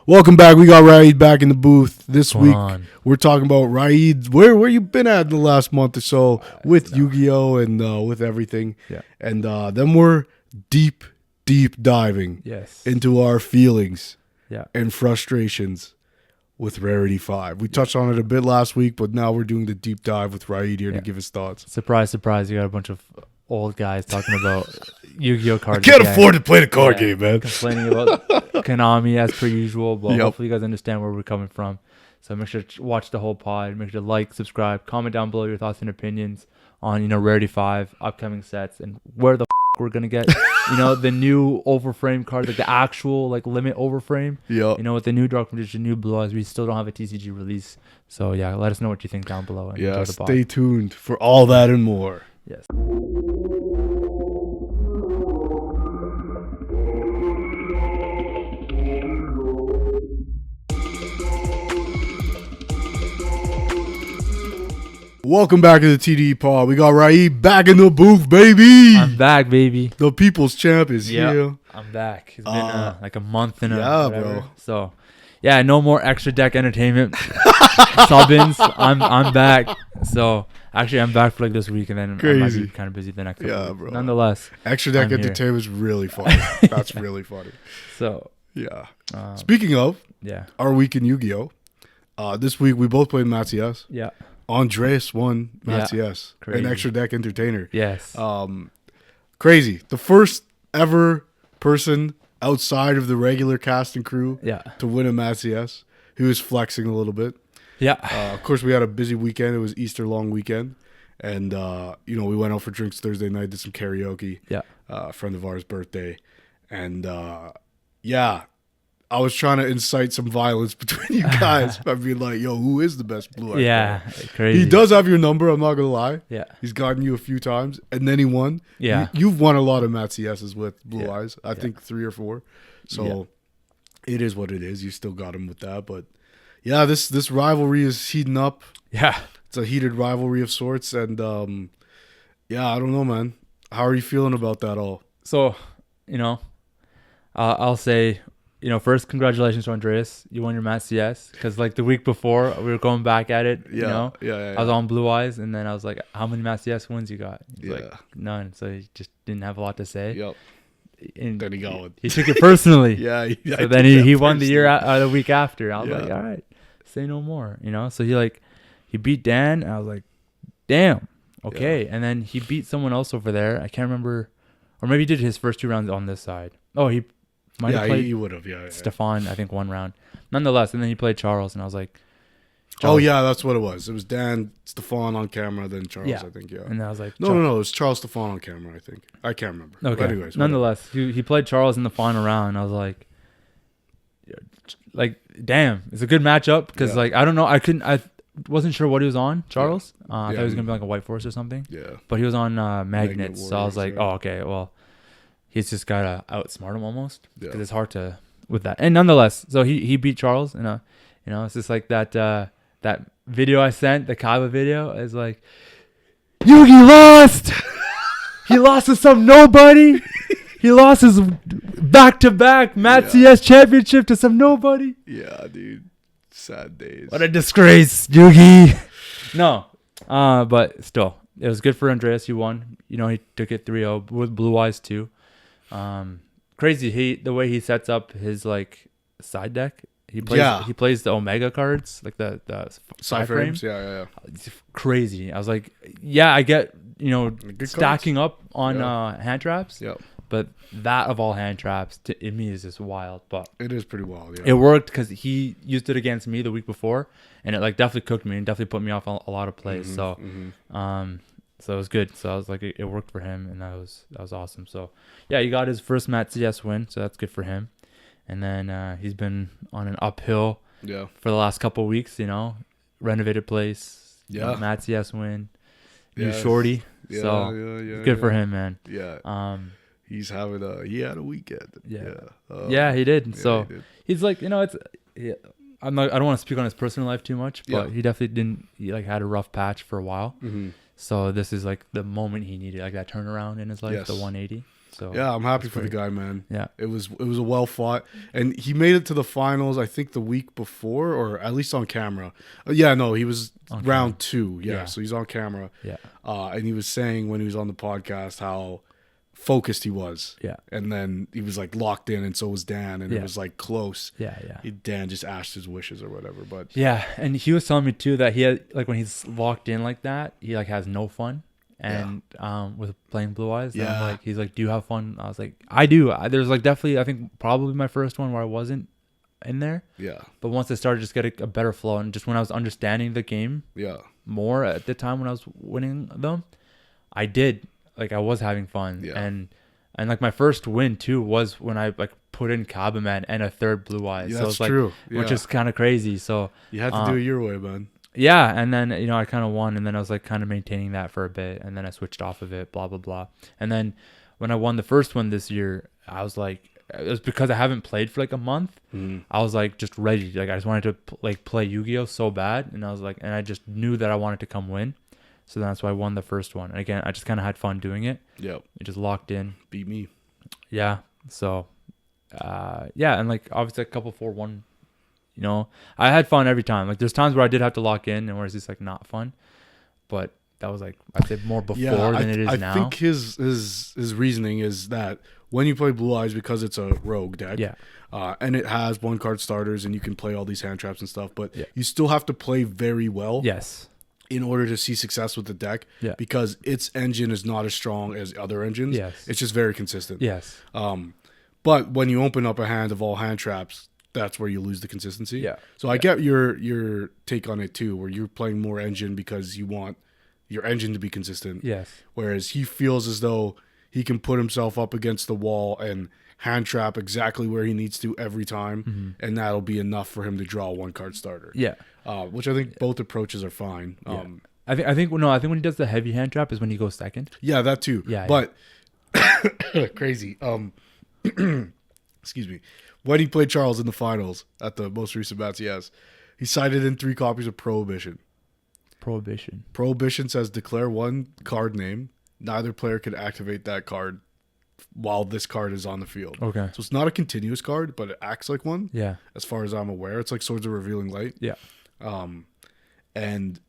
Welcome back. We got Raaid back in the booth this week. On? We're talking about Raaid. Where you been at in the last month or so with Yugioh and with everything. Yeah. And then we're deep diving into our feelings and frustrations with Rarity 5. We touched on it a bit last week, but now we're doing the deep dive with Raaid here to give his thoughts. Surprise, surprise. You got a bunch of old guys talking about Yu-Gi-Oh cards. I can't afford to play the card game, man. Complaining about Konami as per usual, but hopefully you guys understand where we're coming from. So make sure to watch the whole pod. Make sure to like, subscribe, comment down below your thoughts and opinions on, Rarity 5, upcoming sets, and where the we're going to get, the new overframe card, like the actual limit overframe. Yeah. With the new Dark Magician, new Blue Eyes, we still don't have a TCG release. So let us know what you think down below. And stay tuned for all that and more. Yes. Welcome back to the TDE pod. We got Raaid back in the booth, baby. I'm back, baby. The people's champ is here. I'm back. It's been like a month and bro. So, no more extra deck entertainment sub-ins. I'm back. So, actually, I'm back for this week, and then I might be kind of busy the next week. Bro. Nonetheless, extra deck entertainment is really funny. That's really funny. So, speaking of, our week in Yu-Gi-Oh! This week we both played Matsias. Yeah. Andreas won Matsias, an extra deck entertainer. Yes. Crazy. The first ever person outside of the regular cast and crew to win a Matsias. He was flexing a little bit. Yeah. Of course, we had a busy weekend. It was Easter long weekend. And, we went out for drinks Thursday night, did some karaoke. Yeah. A friend of ours' birthday. And, I was trying to incite some violence between you guys by being like, yo, who is the best Blue Eyes? Yeah, crazy. He does have your number, I'm not going to lie. Yeah. He's gotten you a few times, and then he won. Yeah. You've won a lot of Matsias's with Blue Eyes. I think 3 or 4. So it is what it is. You still got him with that. But, this rivalry is heating up. Yeah. It's a heated rivalry of sorts. And, I don't know, man. How are you feeling about that all? So, I'll say... first, congratulations to Andreas. You won your Matsias. Because, the week before, we were going back at it, I was on Blue Eyes, and then I was like, how many Matsias wins you got? He's like, none. So he just didn't have a lot to say. Yep. And then he got one. He took it personally. So then he won the week after. I was like, all right, say no more, So he beat Dan, and I was like, damn, okay. Yeah. And then he beat someone else over there. I can't remember. Or maybe he did his first 2 rounds on this side. Oh, he... he would have. Stefan, I think 1 round. Nonetheless, and then he played Charles, and I was like, Charles. Oh, that's what it was. It was Dan, Stefan on camera, then Charles, I think, And I was like... No, it was Charles Stefan on camera, I think. I can't remember. Okay. But anyways, nonetheless, he played Charles in the final round, and I was like, damn, it's a good matchup, because, I don't know, I wasn't sure what he was on, Charles. I thought he was going to be like a White Force or something. Yeah. But he was on Magnets, so I was like, oh, okay, well... He's just got to outsmart him almost because it's hard to with that. And nonetheless, so he beat Charles, and it's just like that video I sent, the Kaiba video, is like, Yugi lost. He lost to some nobody. He lost his back-to-back Matsias championship to some nobody. Yeah, dude. Sad days. What a disgrace, Yugi. No, but still, it was good for Andreas. He won. He took it 3-0 with Blue Eyes too. Crazy the way he sets up his side deck. He plays the Omega cards, like the side frames. Yeah. It's crazy. I was like, I get stacking up on hand traps. Yep. But that of all hand traps in me is just wild. But it is pretty wild. Yeah. It worked because he used it against me the week before, and it definitely cooked me and definitely put me off a lot of plays. So it was good. So I was like, it worked for him, and that was awesome. So he got his first Matsias win, so that's good for him. And then he's been on an uphill for the last couple of weeks. Renovated place, Matsias win, new shorty. So good for him, man. Yeah. He's having he had a weekend. He did. So he did. He's like, it's. I don't want to speak on his personal life too much, but he definitely didn't. He had a rough patch for a while. Mm-hmm. So this is the moment he needed, that turnaround in his life, the 180. So yeah, I'm happy for the guy, man. Yeah, it was a well fought, and he made it to the finals. I think the week before, or at least on camera. Yeah, no, he was on round camera. 2. Yeah, so he's on camera. Yeah, and he was saying when he was on the podcast how focused he was. Yeah, and then he was like locked in, and so was Dan, and it was like close. Yeah. Dan just asked his wishes or whatever, but yeah, and he was telling me too that he had like when he's locked in like that, he like has no fun. And with playing Blue Eyes, and like he's like, do you have fun? I was like, I do. There's like definitely, I think probably my first one where I wasn't in there. Yeah. But once I started just getting a better flow, and just when I was understanding the game more at the time when I was winning them, I did like I was having fun. Yeah. And like my first win too was when I like put in Kabaman and a third Blue Eyes. Yeah, so that's it's like, true. Which is kind of crazy. So you had to do it your way, man. Yeah, and then I kind of won, and then I was like kind of maintaining that for a bit, and then I switched off of it, blah blah blah. And then when I won the first one this year, I was like, it was because I haven't played for like a month. I was like just ready, like I just wanted to like play Yu-Gi-Oh so bad, and I was like, and I just knew that I wanted to come win, so that's why I won the first one. And again, I just kind of had fun doing it. Yep, it just locked in. Beat me. Yeah. So, and like obviously a couple 4-1. I had fun every time. Like there's times where I did have to lock in and where it's just like not fun, but that was like I'd say more before than it is now. I think his reasoning is that when you play Blue Eyes, because it's a rogue deck, and it has 1-card starters and you can play all these hand traps and stuff, but you still have to play very well. Yes. In order to see success with the deck, because its engine is not as strong as other engines. Yes. It's just very consistent. Yes. But when you open up a hand of all hand traps, that's where you lose the consistency. Yeah. So I get your take on it too, where you're playing more engine because you want your engine to be consistent. Yes. Whereas he feels as though he can put himself up against the wall and hand trap exactly where he needs to every time, and that'll be enough for him to draw a 1-card starter. Yeah. Which I think both approaches are fine. Yeah. I think when he does the heavy hand trap is when he goes second. Yeah, that too. Yeah. But crazy. Excuse me. When he played Charles in the finals at the most recent bats he cited in 3 copies of Prohibition. Prohibition says declare 1 card name. Neither player can activate that card while this card is on the field. Okay. So it's not a continuous card, but it acts like one. Yeah. As far as I'm aware, it's like Swords of Revealing Light. Yeah. And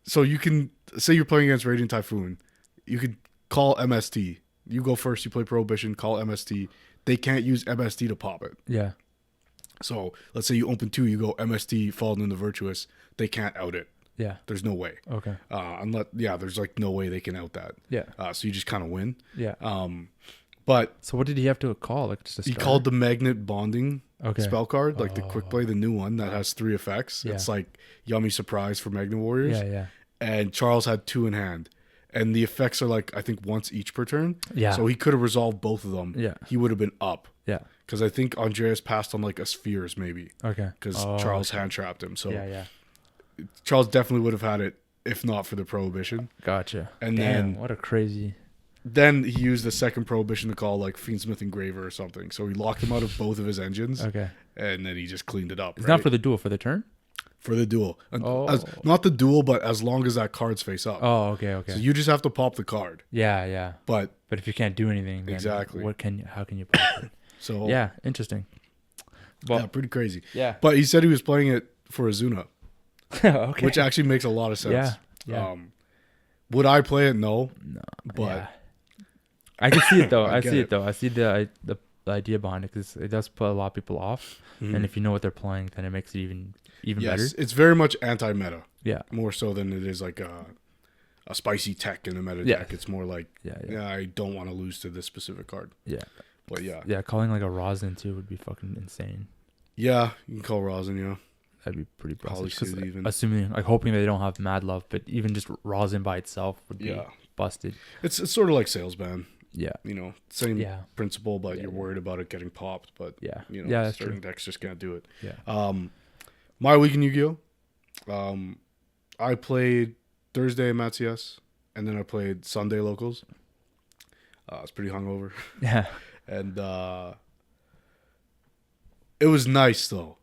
so you can say you're playing against Radiant Typhoon. You could call MST. You go first. You play Prohibition. Call MST. They can't use MST to pop it. Yeah. So let's say you open 2, you go MST, Fallen into Virtuous. They can't out it. Yeah. There's no way. Okay. There's like no way they can out that. Yeah. So you just kind of win. Yeah. But so what did he have to call? Like just he called the Magnet Bonding spell card, like the Quick Play, the new one that has 3 effects. Yeah. It's like Yummy Surprise for Magnet Warriors. Yeah. And Charles had 2 in hand. And the effects are like, I think, once each per turn. Yeah. So he could have resolved both of them. Yeah. He would have been up. Yeah. Because I think Andreas passed on like a Spheres maybe. Okay. Because Charles hand trapped him. So yeah. Charles definitely would have had it if not for the Prohibition. Gotcha. And then what a crazy. Then he used the second Prohibition to call like Fiendsmith Engraver or something. So he locked him out of both of his engines. Okay. And then he just cleaned it up. It's not for the duel, for the turn? For the duel. Not the duel, but as long as that card's face up. Oh, okay. So you just have to pop the card. Yeah. But if you can't do anything, then exactly. How can you pop it? So yeah, interesting. Well, yeah, pretty crazy. Yeah. But he said he was playing it for Azuna. Okay. Which actually makes a lot of sense. Yeah. Would I play it? No. But I can see it though. I see the idea behind it because it does put a lot of people off. And if you know what they're playing, then it makes it even better. It's very much anti-meta. Yeah. More so than it is like a spicy tech in a meta deck. It's more like, I don't want to lose to this specific card. Yeah. But yeah. Yeah, calling like a Rosin too would be fucking insane. Yeah, you can call Rosin, yeah. That'd be pretty busted. Even. Assuming, like, hoping they don't have Mad Love, but even just Rosin by itself would be busted. It's sort of like Salesman. Yeah. Same principle, but you're worried about it getting popped. But, certain decks just can't do it. Yeah. My week in Yu-Gi-Oh! I played Thursday at Matsias, and then I played Sunday locals. I was pretty hungover. Yeah. And it was nice, though.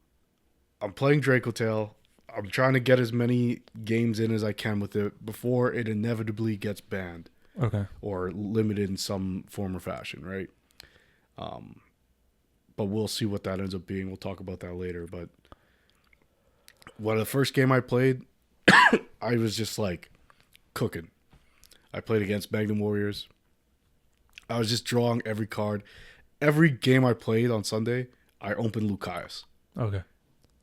I'm playing Dracotail. I'm trying to get as many games in as I can with it before it inevitably gets banned. Okay. Or limited in some form or fashion, right? But we'll see what that ends up being. We'll talk about that later. But the first game I played, I was just like cooking. I played against Magnum Warriors. I was just drawing every card. Every game I played on Sunday, I opened Lucaeus. Okay.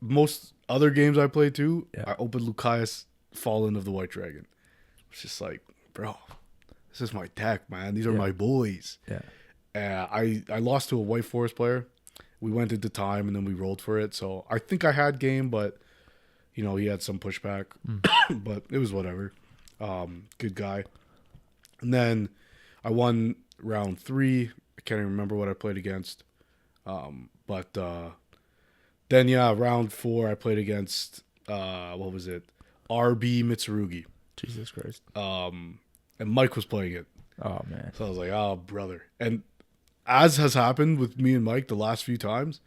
Most other games I played too, I opened Lucaeus Fallen of the White Dragon. It's just like, bro, this is my deck, man. These are my boys. Yeah. I lost to a White Forest player. We went into time and then we rolled for it. So I think I had game, but he had some pushback. But it was whatever. Good guy. And then I won round 3. I can't even remember what I played against. But then round 4 I played against what was it? RB Mitsurugi. Jesus Christ. And Mike was playing it. Oh man. So I was like, oh brother. And as has happened with me and Mike the last few times,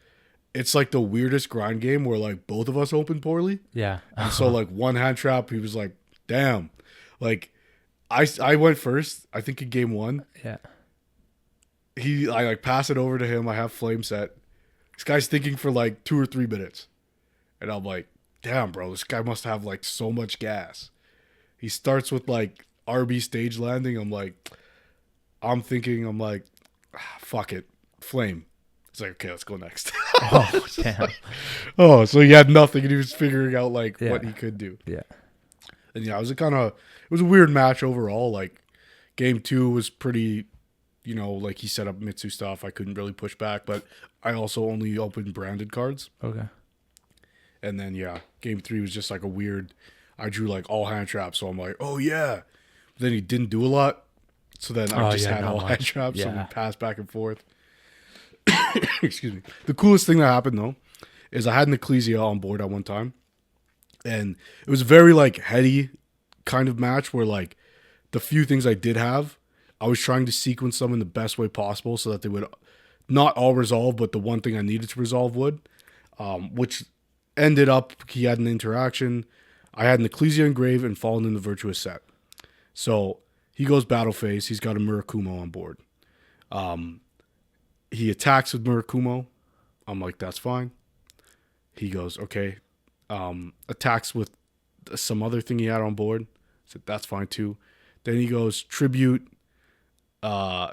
it's like the weirdest grind game where like both of us opened poorly. Yeah. And so like one hand trap, he was like, damn. Like I went first, I think in game 1. Yeah. I like pass it over to him. I have flame set. This guy's thinking for like 2 or 3 minutes. And I'm like, damn, bro, this guy must have like so much gas. He starts with like RB stage landing. I'm like, fuck it. Flame. It's like, okay, let's go next. Oh, damn. Oh, so he had nothing and he was figuring out like what he could do. Yeah. And it was a weird match overall. Like game 2 was pretty, like he set up Mitsu stuff. I couldn't really push back, but I also only opened branded cards. Okay. And then game 3 was just like a weird. I drew like all hand traps, so I'm like, oh yeah. But then he didn't do a lot, so then I just had all hand traps, so we passed back and forth. Excuse me. The coolest thing that happened though is I had an Ecclesia on board at one time, and it was a very like heady kind of match where like the few things I did have, I was trying to sequence them in the best way possible so that they would not all resolve, but the one thing I needed to resolve would, which ended up he had an interaction. I had an Ecclesia Engrave and Fallen in the Virtuous set. So he goes battle phase. He's got a Murakumo on board. He attacks with Murakumo. I'm like, that's fine. He goes, okay. Attacks with some other thing he had on board. I said, that's fine too. Then he goes, tribute.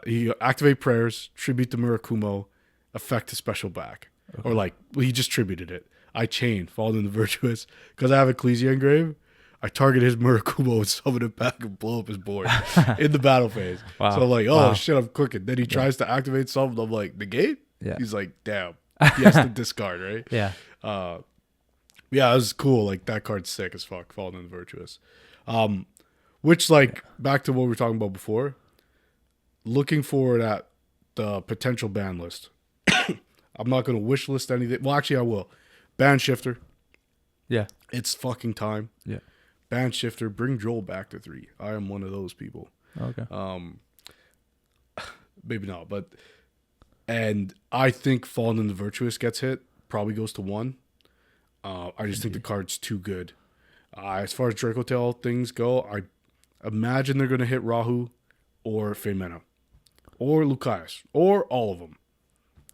He activate prayers, tribute to Murakumo, effect to special back. Okay. Or like, he just tributed it. I chain, Fallen in the Virtuous. Because I have Ecclesia Engrave, I target his Murakumo and summon it back and blow up his board in the battle phase. Wow. So I'm like, oh shit, I'm cooking. Then he tries to activate something. I'm like, negate? Yeah. He's like, damn. He has to discard, right? Yeah. Yeah, it was cool. Like that card's sick as fuck, Fallen in the Virtuous. Which like back to what we were talking about before. Looking forward at the potential ban list. I'm not gonna wish list anything. Well, actually I will. Ban Shifter. Yeah. It's fucking time. Yeah. Ban Shifter, bring Joel back to 3. I am one of those people. Okay. Maybe not, but and I think Fallen in the Virtuous gets hit, probably goes to 1. I just think the card's too good. As far as Draco Tail things go, I imagine they're gonna hit Rahu or Femena. Or Lucaeus. Or all of them.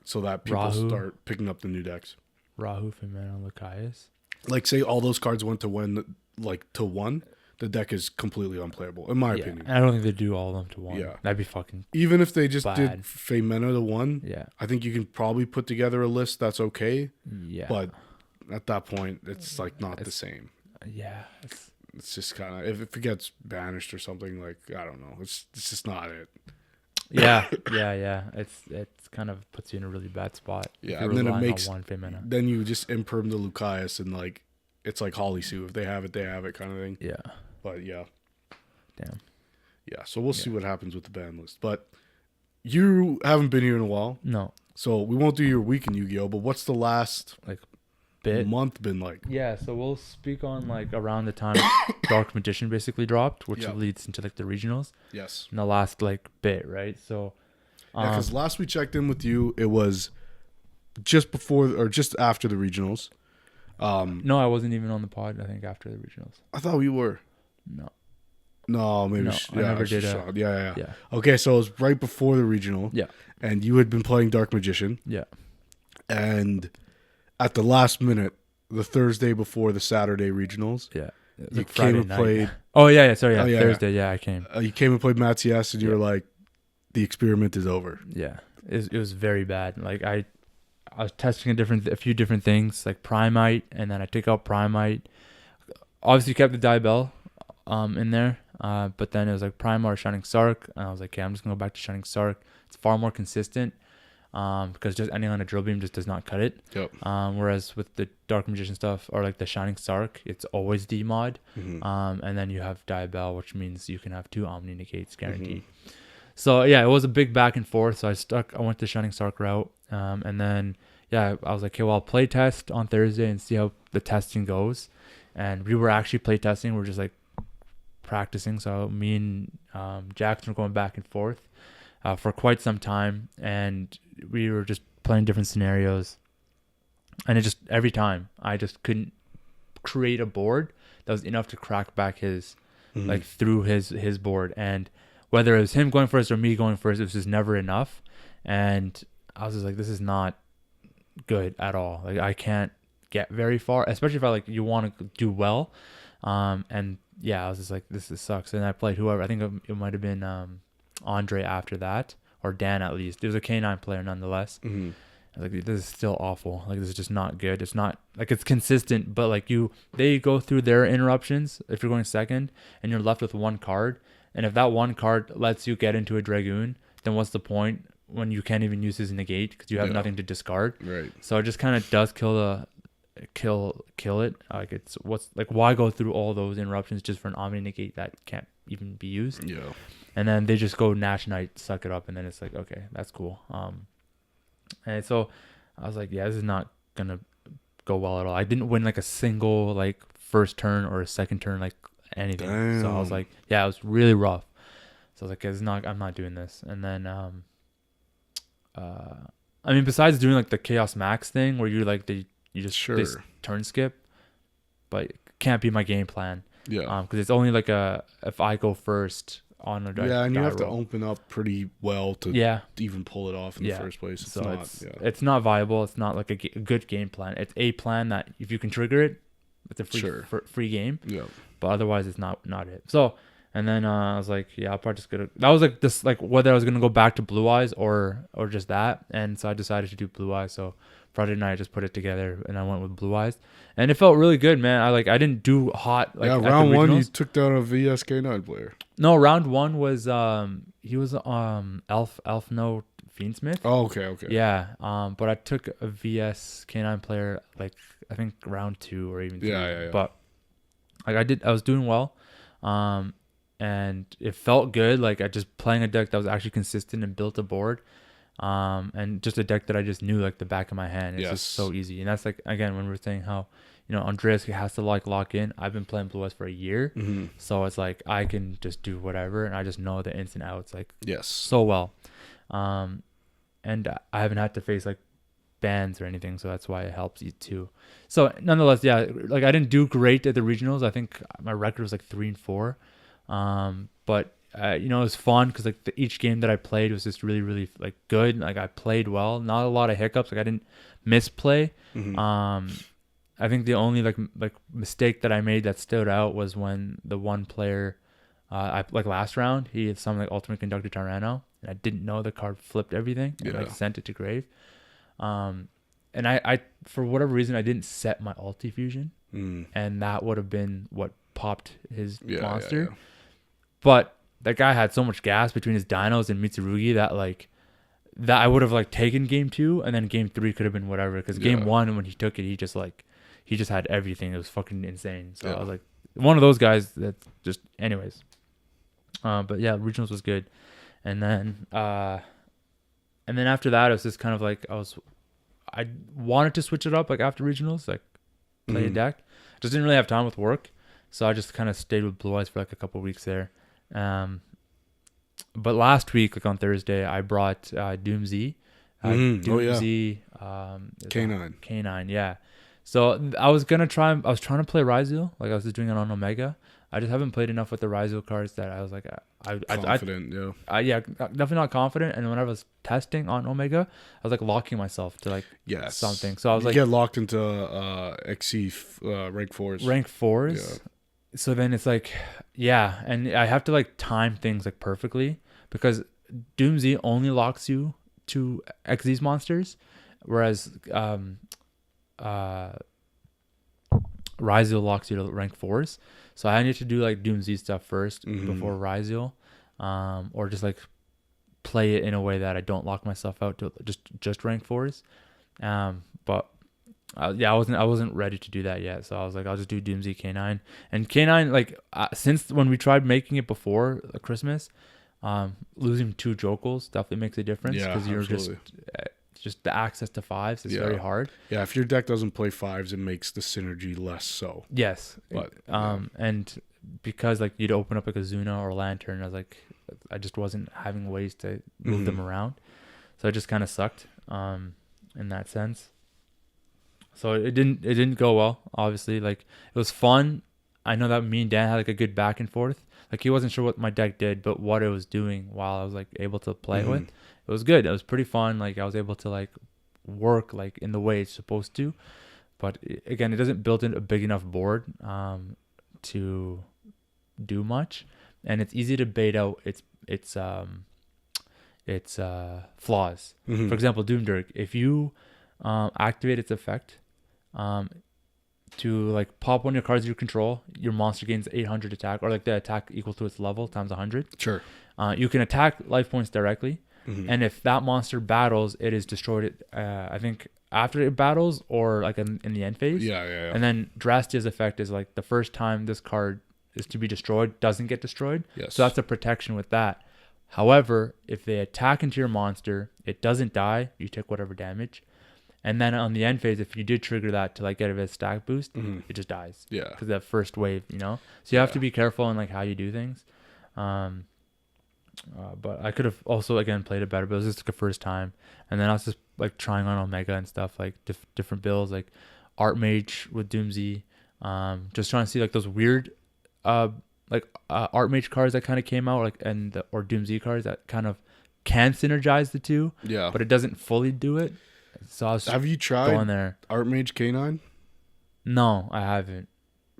So that people start picking up the new decks. Rahu, Femena, Lucaeus. Like, say all those cards went to win, like, to 1, the deck is completely unplayable, in my opinion. I don't think they do all of them to 1. Yeah. That'd be fucking even if they just did Femena to 1, yeah, I think you can probably put together a list that's okay. Yeah. But at that point, it's, like, not the same. Yeah. It's just kind of, if it gets banished or something, like, I don't know. It's just not it. Yeah. It's kind of puts you in a really bad spot. Yeah, and then it makes then you just imperm the Lucaeus and like it's like Holly Sue. If they have it, kind of thing. Yeah. But yeah. Damn. Yeah, so we'll see what happens with the ban list. But you haven't been here in a while. No. So we won't do your week in Yu-Gi-Oh! But what's the last month been like? Yeah, so we'll speak on like around the time Dark Magician basically dropped, which leads into like the regionals. Yes. In the last like bit, right? So yeah, because last we checked in with you, it was just before or just after the regionals. No, I wasn't even on the pod. I think after the regionals. I thought we were. No. No, maybe. No, I never did. Yeah. Okay, so it was right before the regional. Yeah. And you had been playing Dark Magician. Yeah. And at the last minute, the Thursday before the Saturday regionals. Yeah. You like came and played. Oh yeah. Sorry. Yeah. Thursday. Yeah, I came. You came and played Mats Yes, and you were like, the experiment is over. Yeah. It was very bad. Like I was testing a few different things, like Primite, and then I took out Primite. Obviously kept the Diabell in there, but then it was like Prima or Shining Sark, and I was like, okay, I'm just gonna go back to Shining Sark. It's far more consistent, because just ending on a drill beam just does not cut it. Yep. Whereas with the Dark Magician stuff or like the Shining Sark, it's always demod. And then you have Diabell, which means you can have 2 Omni Negates guaranteed. So yeah, it was a big back and forth. So I went the Shining Sark route, and then I was like, okay, well, I'll play test on Thursday and see how the testing goes. And we were actually play testing. We're just like practicing. So me and Jackson were going back and forth for quite some time, and we were just playing different scenarios. And it just every time I just couldn't create a board that was enough to crack back his like through his board. And whether it was him going first or me going first, it was just never enough. And I was just like, this is not good at all. Like I can't get very far, especially if I like you want to do well. And yeah, I was just like, this sucks. And I played whoever. I think it might have been Andre after that, or Dan at least. It was a K9 player nonetheless. I was like, this is still awful. Like this is just not good. It's not like it's consistent, but like they go through their interruptions if you're going second and you're left with 1 card. And if that 1 card lets you get into a Dragoon, then what's the point when you can't even use his negate because you have nothing to discard? Right. So it just kind of does kill it. Like why go through all those interruptions just for an Omni negate that can't even be used? Yeah. And then they just go Nash Knight, suck it up, and then it's like, okay, that's cool. And so I was like, yeah, this is not gonna go well at all. I didn't win like a single like first turn or a second turn, like anything. Damn. So I was like, yeah, it was really rough. So I was like, I'm not doing this. And then I mean, besides doing like the Chaos Max thing where you're like they turn skip, but it can't be my game plan. Yeah. Because it's only like if I go first on a and you have to open up pretty well to even pull it off in the first place. It's not viable. It's not like a good game plan. It's a plan that if you can trigger it, it's a free game. Yeah. But otherwise, it's not it. So, and then I was like, yeah, I'll probably just go to... That was like this, like whether I was going to go back to Blue Eyes or just that. And so I decided to do Blue Eyes. So Friday night, I just put it together and I went with Blue Eyes. And it felt really good, man. I didn't do hot. Like, round 1, you took down a VSK9 player. No, round 1 was, he was Elf No Fiendsmith. Oh, okay. Yeah. But I took a VS K9 player, like, I think round 2 or even 3. Yeah. But like I was doing well. And it felt good. Like I just playing a deck that was actually consistent and built a board. And just a deck that I just knew like the back of my hand. It's just so easy. And that's like, again, when we're saying how, Andreas has to like lock in. I've been playing Blue Eyes for a year. So it's like, I can just do whatever. And I just know the ins and outs like so well. And I haven't had to face like bans or anything. So that's why it helps you too. So nonetheless, like I didn't do great at the regionals. I think my record was like 3-4. But it was fun because like each game that I played was just really, really like good. Like I played well, not a lot of hiccups. Like I didn't misplay. I think the only like mistake that I made that stood out was when the one player, I like last round, he had some like Ultimate Conductor Tyranno, and I didn't know the card flipped everything and like sent it to grave. And I for whatever reason I didn't set my ulti fusion, and that would have been what popped his monster. But that guy had so much gas between his dinos and Mitsurugi that I would have like taken game 2, and then game 3 could have been whatever. Because game 1 when he took it, he just had everything. It was fucking insane. So I was like one of those guys that just anyways. But yeah, regionals was good, and then after that it was just kind of like I wanted to switch it up like after regionals, like play a deck. Just didn't really have time with work, so I just kind of stayed with Blue Eyes for like a couple of weeks there. But last week, like on Thursday, I brought Doomzy. Doomzy, K9. Yeah. So I was trying to play Raizu, like I was just doing it on Omega. I just haven't played enough with the Raizo cards that I was like, confident. yeah, definitely not confident. And when I was testing on Omega, I was like locking myself to like something. So I was you like, get locked into XC rank 4s. Rank 4s. Yeah. So then it's like, yeah, and I have to like time things like perfectly because Doomsday only locks you to Xyz monsters, whereas Raizo locks you to rank 4s. So I need to do like Doomsday stuff first before Raizo, or just like play it in a way that I don't lock myself out to just rank 4s. But I wasn't ready to do that yet. So I was like, I'll just do Doomsday K9. And K9, like since when we tried making it before Christmas, losing 2 Jokels definitely makes a difference because you're just the access to 5s is very hard. Yeah, if your deck doesn't play 5s, it makes the synergy less so. Yes. But and because like you'd open up like a Zuna or a Lantern, I just wasn't having ways to move them around. So it just kind of sucked in that sense. So it didn't go well, obviously. Like it was fun. I know that me and Dan had like a good back and forth. Like he wasn't sure what my deck did, but what it was doing while I was like able to play it with. It was good. It was pretty fun. Like I was able to like work like in the way it's supposed to. But again, it doesn't build in a big enough board to do much, and it's easy to bait out its flaws. For example, Doomdirk. If you activate its effect to like pop one of your cards you control, your monster gains 800 attack, or like the attack equal to its level times 100. Sure. You can attack life points directly, and if that monster battles, it is destroyed. I think after it battles or like in the end phase. Yeah. And then Drastia's effect is like the first time this card is to be destroyed doesn't get destroyed. Yes. So that's a protection with that. However, if they attack into your monster, it doesn't die. You take whatever damage. And then on the end phase, if you did trigger that to like get a stack boost, it just dies. Yeah. Because that first wave, So you have to be careful on like how you do things. But I could have also again played it better, but it was just like a first time. And then I was just like trying on Omega and stuff, like different builds, like Art Mage with Doomsday. Just trying to see like those weird, Art Mage cards that kind of came out, or Doomsday cards that kind of can synergize the two. Yeah. But it doesn't fully do it. So I was have you tried going there. Art Mage K9? No, I haven't.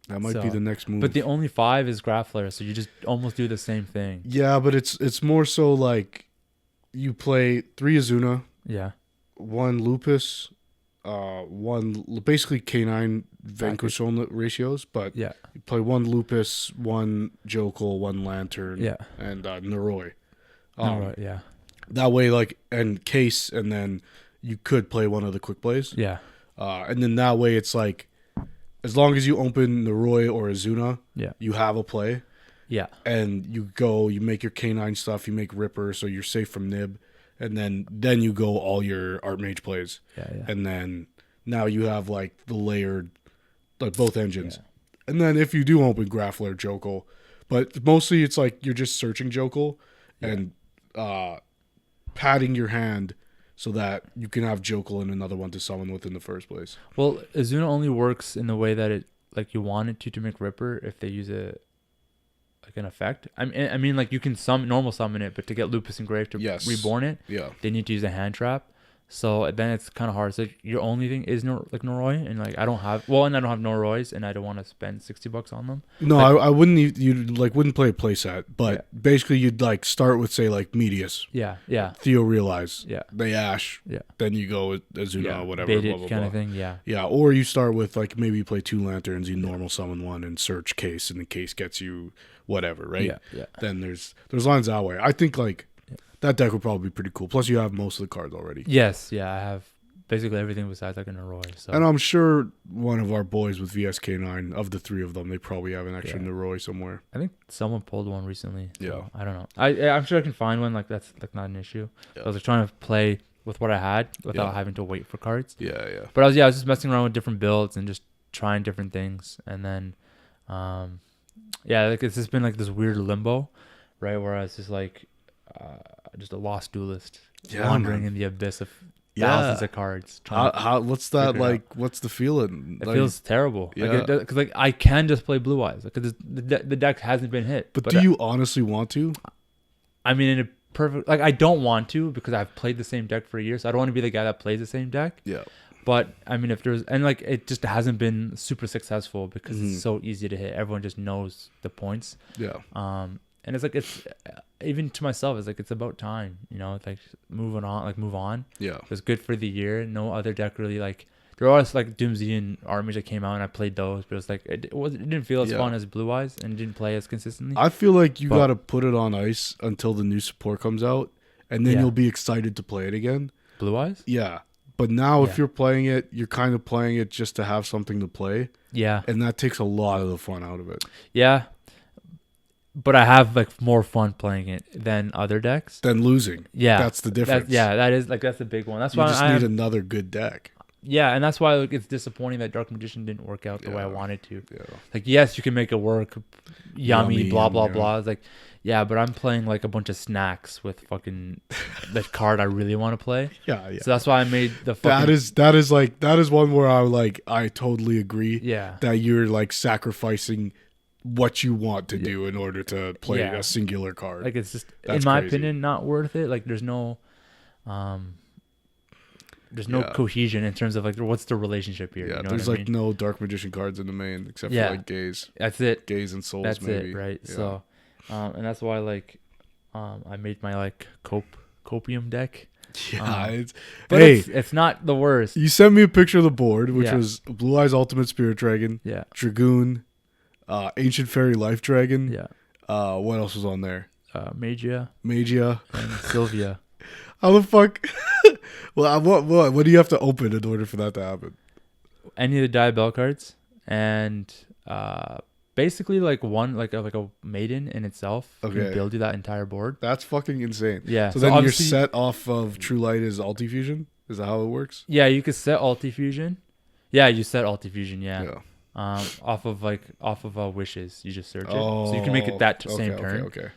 That might be the next move. But the only 5 is Grappler, so you just almost do the same thing. Yeah, but it's more so like you play 3 Azuna. Yeah. 1 Lupus, 1 basically K9 Vanquish ratios, but you play 1 Lupus, 1 Jokel, 1 Lantern, and Noroi. Yeah. That way, like, and Case, and then you could play one of the quick plays. Yeah. And then that way it's like, as long as you open Noroi or Azuna, you have a play. Yeah. And you make your K9 stuff, you make Ripper, so you're safe from Nib. And then you go all your Art Mage plays. Yeah. And then now you have like the layered, like both engines. Yeah. And then if you do open Graffler, Jokel, but mostly it's like you're just searching Jokel and padding your hand so that you can have Jokel and another one to summon with in the first place. Well, Azuna only works in the way that it like you want it to make Ripper if they use a like an effect. I mean like you can normal summon it, but to get Lupus Engraved to reborn it, they need to use a hand trap. So then it's kind of hard. So your only thing is Noroi, and like I don't have Norois, and I don't want to spend $60 on them. No, I wouldn't. You like wouldn't play a playset, but basically you'd like start with say like Medius. Yeah. Theo Realize. Yeah. They Ash. Yeah. Then you go with Azuna, whatever. Bait it blah, blah, kind blah. of thing. Yeah. Yeah, or you start with like maybe you play 2 Lanterns, you normal summon 1 and search Case, and the Case gets you whatever, right? Yeah. Then there's lines that way. I think like. That deck would probably be pretty cool. Plus, you have most of the cards already. Yes, I have basically everything besides like a Noroi. So. And I'm sure one of our boys with VSK9, of the 3 of them, they probably have an extra Noroi somewhere. I think someone pulled one recently. So yeah. I don't know. I'm sure I can find one. Like that's like not an issue. Yeah. I was like trying to play with what I had without having to wait for cards. Yeah. But I was just messing around with different builds and just trying different things. And then, like it's just been like this weird limbo, right? Where I was just like, just a lost duelist wandering in the abyss of thousands of cards. What's that like? What's the feeling? It feels terrible. Yeah. Because like I can just play blue eyes because the deck hasn't been hit. But do you honestly want to? I mean, in a perfect, like I don't want to because I've played the same deck for years. So I don't want to be the guy that plays the same deck. Yeah. But I mean, if there's and like it just hasn't been super successful because it's so easy to hit. Everyone just knows the points. Yeah. And it's like it's even to myself. It's like it's about time, you know. It's like move on. Yeah. It was good for the year. No other deck really like. There was like Doomsday and Artmage that came out, and I played those, but it's like it didn't feel as fun as Blue Eyes, and didn't play as consistently. I feel like you got to put it on ice until the new support comes out, and then you'll be excited to play it again. Blue Eyes. Yeah. But now if you're playing it, you're kind of playing it just to have something to play. Yeah. And that takes a lot of the fun out of it. Yeah. But I have like more fun playing it than other decks. Than losing. Yeah. That's the difference. That's the big one. That's why you just need another good deck. Yeah, and that's why like, it's disappointing that Dark Magician didn't work out the way I wanted to. Yeah. Like, yes, you can make it work. Yummy, blah, blah, blah. It's like, yeah, but I'm playing like a bunch of snacks with fucking the card I really want to play. Yeah, yeah. So that's why I made the fucking... That is one where I totally agree. Yeah. That you're like sacrificing what you want to do in order to play a singular card. Like, it's just, in my opinion, not worth it. Like, there's no cohesion in terms of like what's the relationship here. Yeah, you know there's like no Dark Magician cards in the main except for like Gaze. That's it. Gaze and Souls. That's maybe. it, right? Yeah. So, and that's why like, I made my like copium deck. Yeah, but it's not the worst. You sent me a picture of the board, which was Blue Eyes Ultimate Spirit Dragon, Dragoon, Ancient Fairy Life Dragon. Yeah. What else was on there? Magia, and Sylvia. How the fuck? Well, what do you have to open in order for that to happen? Any of the Diabell cards, and basically like one like a maiden in itself can build you that entire board. That's fucking insane. Yeah. So then you're set off of True Light is Ulti-Fusion? Is that how it works? Yeah, you could set Ulti-Fusion. Yeah, you set Ulti-Fusion, yeah. Off of wishes. You just search it. So you can make it that same turn. Okay.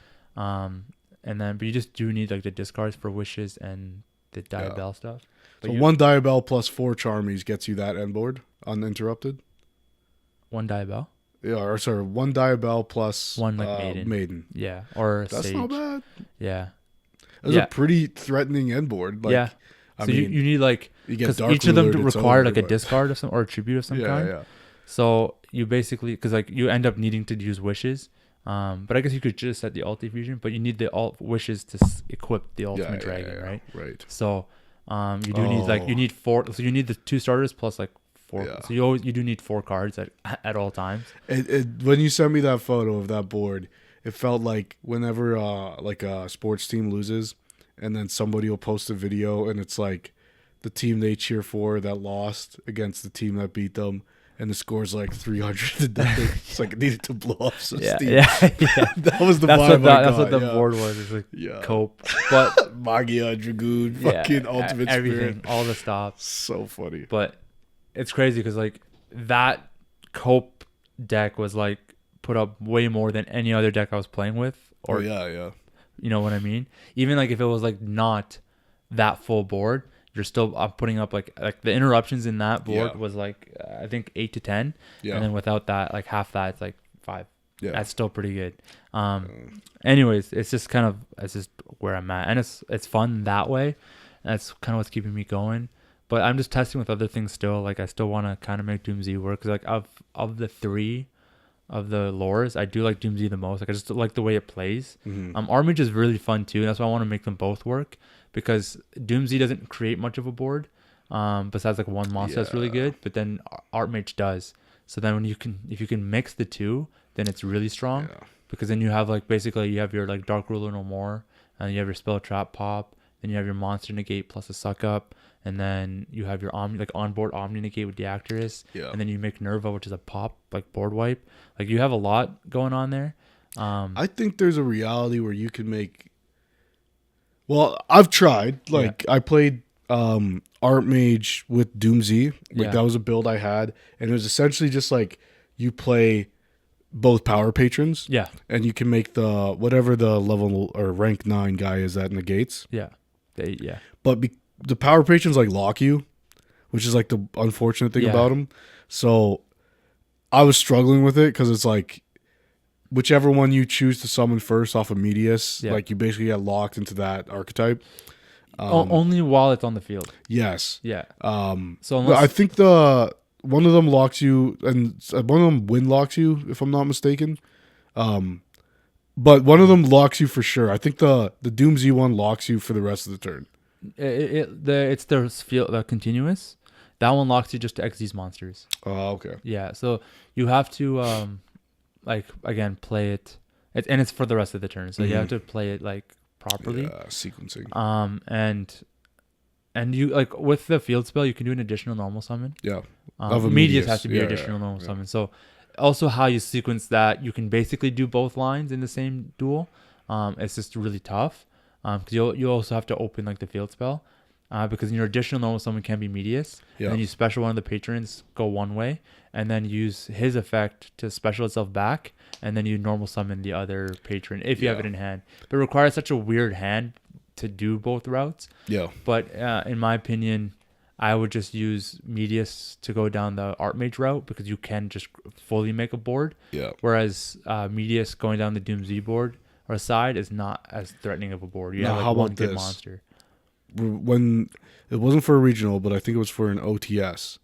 And then but you just do need like the discards for wishes and the Diabell stuff. But so one Diabell plus 4 Charmies gets you that end board uninterrupted? One Diabell? Yeah, or sorry, one Diabell plus one like maiden. Yeah, or that's Sage. Not bad. Yeah, that's a pretty threatening end board. Like, yeah, so you need like because each of them require like a discard of some or a tribute of some kind. Yeah. So you basically because like you end up needing to use wishes. But I guess you could just set the Ulti-Fusion, but you need the wishes to equip the Ultimate Dragon, right? Right. So you do need like you need 4. So you need the 2 starters plus like 4. Yeah. So you do need 4 cards at all times. When you sent me that photo of that board, it felt like whenever like a sports team loses, and then somebody will post a video, and it's like the team they cheer for that lost against the team that beat them. And the score's like 300. It's like it needed to blow up some steam. Yeah. That was the vibe. That's what the board was. It's like cope, but Magia, Dragoon, fucking Ultimate everything, Spirit, all the stops. So funny. But it's crazy because like that cope deck was like put up way more than any other deck I was playing with. Or yeah. You know what I mean? Even like if it was like not that full board. You're still putting up like the interruptions in that board was like I think 8 to 10, and then without that like half that it's like 5. Yeah, that's still pretty good. Anyways, it's just where I'm at, and it's fun that way. That's kind of what's keeping me going. But I'm just testing with other things still. Like I still want to kind of make Doomsday work. Cause like of the 3 of the lores, I do like Doomsday the most. Like I just like the way it plays. Armage is really fun too. And that's why I want to make them both work. Because Doomsday doesn't create much of a board, besides like one monster that's really good. But then Artmage does. So then if you can mix the 2, then it's really strong. Yeah. Because then you have like basically you have your like Dark Ruler no more, and you have your Spell Trap pop. Then you have your Monster Negate plus a Suck Up, and then you have your onboard Omni Negate with the Actress. Yeah. And then you make Nerva, which is a pop like board wipe. Like you have a lot going on there. I think there's a reality where you can make. Well, I've tried. Like I played Artmage with Doomsday. Like that was a build I had, and it was essentially just like you play both power patrons. Yeah. And you can make the whatever the level or rank 9 guy is that negates. Yeah. the power patrons like lock you, which is like the unfortunate thing about them. So I was struggling with it because it's like whichever one you choose to summon first off of Medius, like you basically get locked into that archetype. Only while it's on the field. Yes. Yeah. So I think one of them locks you, and one of them wind locks you, if I'm not mistaken. But one of them locks you for sure. I think the Doomsy one locks you for the rest of the turn. It's the continuous. That one locks you just to X these monsters. Oh, okay. Yeah, so you have to like again play it. And it's for the rest of the turn, so you have to play it like properly. Yeah, sequencing. And you like with the field spell, you can do an additional normal summon. Yeah. Medius has to be additional normal summon. So also how you sequence that, you can basically do both lines in the same duel. It's just really tough because you also have to open like the field spell because your additional normal summon can be Medius. Yeah. And then you special one of the patrons, go one way, and then use his effect to special itself back, and then you normal summon the other patron if you have it in hand. But it requires such a weird hand to do both routes. Yeah. But in my opinion, I would just use Medius to go down the Archmage route because you can just fully make a board. Yeah. Whereas Medius going down the Doom Z board or side is not as threatening of a board. You have like one good monster. When it wasn't for a regional, but I think it was for an OTS,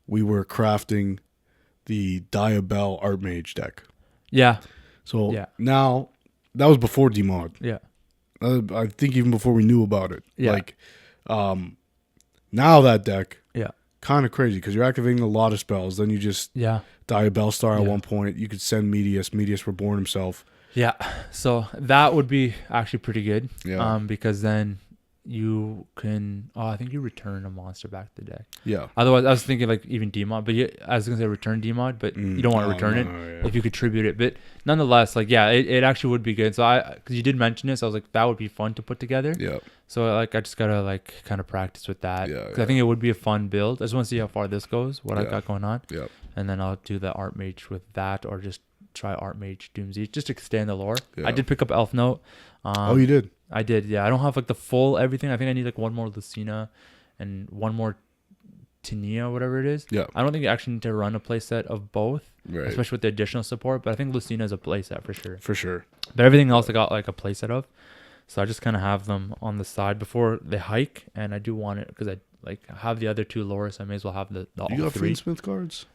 we were crafting the Diabell Archmage deck. Yeah. So now that was before demod. Yeah. I think even before we knew about it. Yeah. Like, now that deck, kind of crazy because you're activating a lot of spells. Then you just Diabell Star at one point. You could send Medius. Medius Reborn himself. Yeah. So that would be actually pretty good. Yeah. Because then you can I think you return a monster back to the deck. Yeah. Otherwise, I was thinking like even demod, but I was gonna say return demod, but you don't want to return it if you contribute it. But nonetheless, like it actually would be good. So because you did mention this, I was like that would be fun to put together. Yeah. So like I just gotta like kind of practice with that. Yeah. Because I think it would be a fun build. I just want to see how far this goes, what I've got going on. Yeah. And then I'll do the Archmage with that, or just try Archmage Doomsday, just to extend the lore. Yeah. I did pick up Elf Note. Oh, you did? I did, yeah. I don't have like the full everything. I think I need like one more Lucina and one more Tania, whatever it is. Yeah. I don't think you actually need to run a playset of both, especially with the additional support. But I think Lucina is a playset for sure. For sure. But everything else I got like a playset of. So I just kind of have them on the side before they hike. And I do want it because I like have the other two lore, so I may as well have the all three. You got Fiendsmith cards?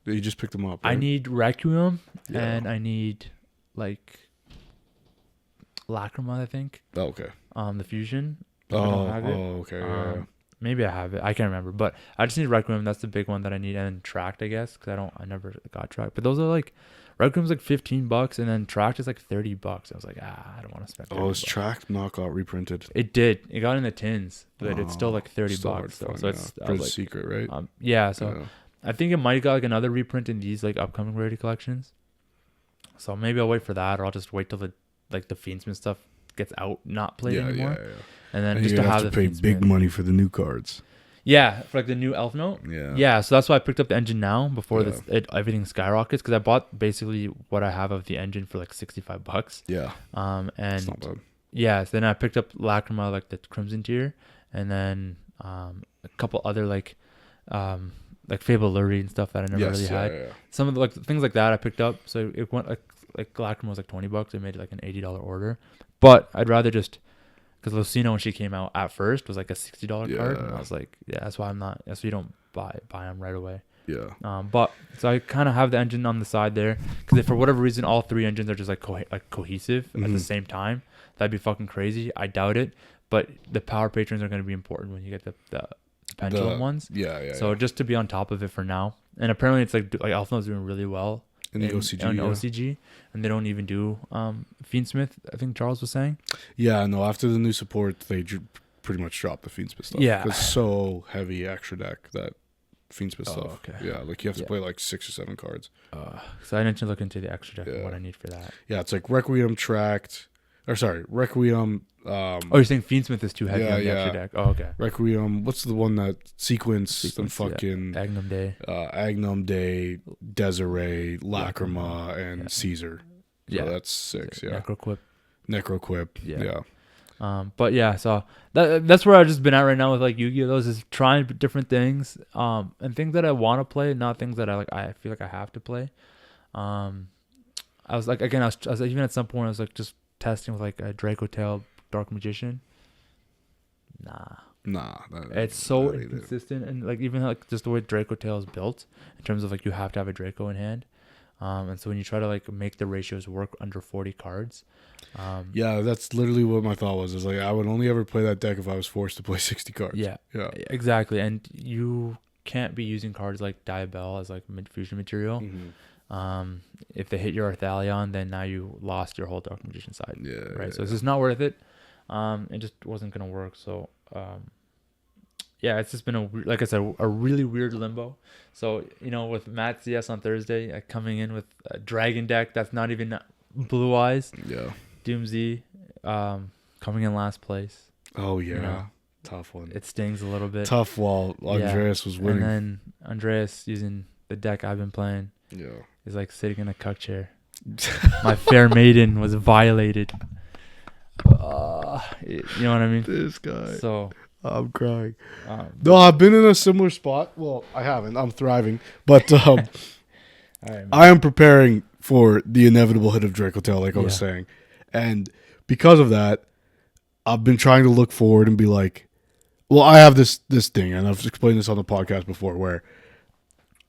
You just picked them up, right? I need Requiem and I need like Lacrima, I think. Oh, okay. The fusion. Okay. Maybe I have it. I can't remember, but I just need Requiem. That's the big one that I need, and then Tract, I guess, because I never got Tract. But those are like Requiem's like $15, and then Tract is like $30. I was like, I don't want to spend. Oh, is Tract not got reprinted? It did. It got in the tins, but it's still like $30. So it's like, secret, right? Yeah. So I think it might got like another reprint in these like upcoming Rarity collections. So maybe I'll wait for that, or I'll just wait till the Fiendsmith stuff gets out, not played anymore. Yeah. And then just to have to pay big money for the new cards. Yeah, for like the new Elf Note. Yeah. So that's why I picked up the engine now before everything skyrockets, because I bought basically what I have of the engine for like $65. Yeah. And that's not bad. Yeah. So then I picked up Lacrima, like the Crimson tier, and then a couple other like Fable Lurie and stuff that I never really had. Yeah. Some of the like things like that I picked up. So it went like Lacrima was like $20. I made like an $80 order, but I'd rather just because Lucina when she came out at first was like a $60 card, and I was like, that's why that's why you don't buy them right away. Yeah. But so I kind of have the engine on the side there because if for whatever reason all three engines are just like cohesive at the same time, that'd be fucking crazy. I doubt it, but the power patrons are going to be important when you get the pendulum ones. Yeah. So just to be on top of it for now, and apparently it's like Elf Note's doing really well. In the OCG, and they don't even do Fiendsmith, I think Charles was saying. Yeah, no, after the new support, they pretty much dropped the Fiendsmith stuff. Yeah. It's so heavy extra deck, that Fiendsmith stuff. Okay. Yeah, like you have to play like 6 or 7 cards. So I need to look into the extra deck and what I need for that. Yeah, it's like Requiem, Requiem. You're saying Fiendsmith is too heavy on the extra deck. Oh, okay. Requiem. What's the one that sequence and fucking Agnum Day, Agnum Day, Desiree, Lacrima, and Caesar. So that's 6. Yeah. Necroquip. Yeah. But yeah, so that's where I've just been at right now with like Yu-Gi-Oh. Those is trying different things, and things that I want to play, not things that I feel like I have to play. I was like, again, I was even at some point I was like just testing with like a Draco Tail Dark Magician. Nah, it's so inconsistent, and like even like just the way Draco Tail is built in terms of like you have to have a Draco in hand, and so when you try to like make the ratios work under 40 cards, yeah, that's literally what my thought was. Is like I would only ever play that deck if I was forced to play 60 cards. Yeah, exactly, and you can't be using cards like Diabell as like fusion material. If they hit your Arthalion, then now you lost your whole Dark Magician side. Right. So it's just not worth it. It just wasn't gonna work. So yeah, it's just been like I said, a really weird limbo. So with Matt CS on Thursday, coming in with a Dragon deck that's not even Blue Eyes. Yeah. Doomsday, coming in last place. Oh yeah, tough one. It stings a little bit. Tough while Andreas was winning. And then Andreas using the deck I've been playing. Yeah. Is like sitting in a cuck chair. My fair maiden was violated. You know what I mean? This guy. So I'm crying. No, I've been in a similar spot. Well, I haven't. I'm thriving, but right, I am preparing for the inevitable hit of Draco Tail, like I was saying, and because of that, I've been trying to look forward and be like, well, I have this thing, and I've explained this on the podcast before, where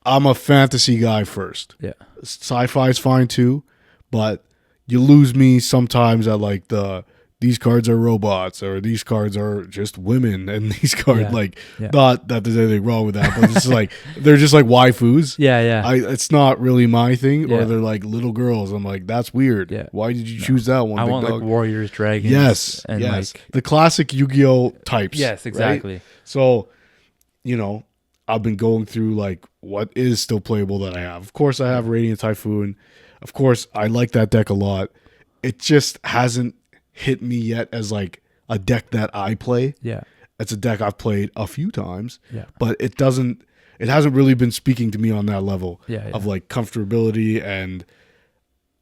I'm a fantasy guy first. Yeah. Sci-fi is fine too, but you lose me sometimes at like these cards are robots or these cards are just women and these cards not that there's anything wrong with that, but it's just like they're just like waifus. Yeah. It's not really my thing. Or they're like little girls. I'm like, that's weird. Yeah. Why did you choose that one? I want like warriors, dragons. Yes. And like the classic Yu-Gi-Oh types. Yes, exactly. Right? So, I've been going through like what is still playable that I have. Of course, I have Radiant Typhoon. Of course, I like that deck a lot. It just hasn't hit me yet as like a deck that I play. Yeah, it's a deck I've played a few times. Yeah, but it hasn't really been speaking to me on that level. Yeah. Of like comfortability, and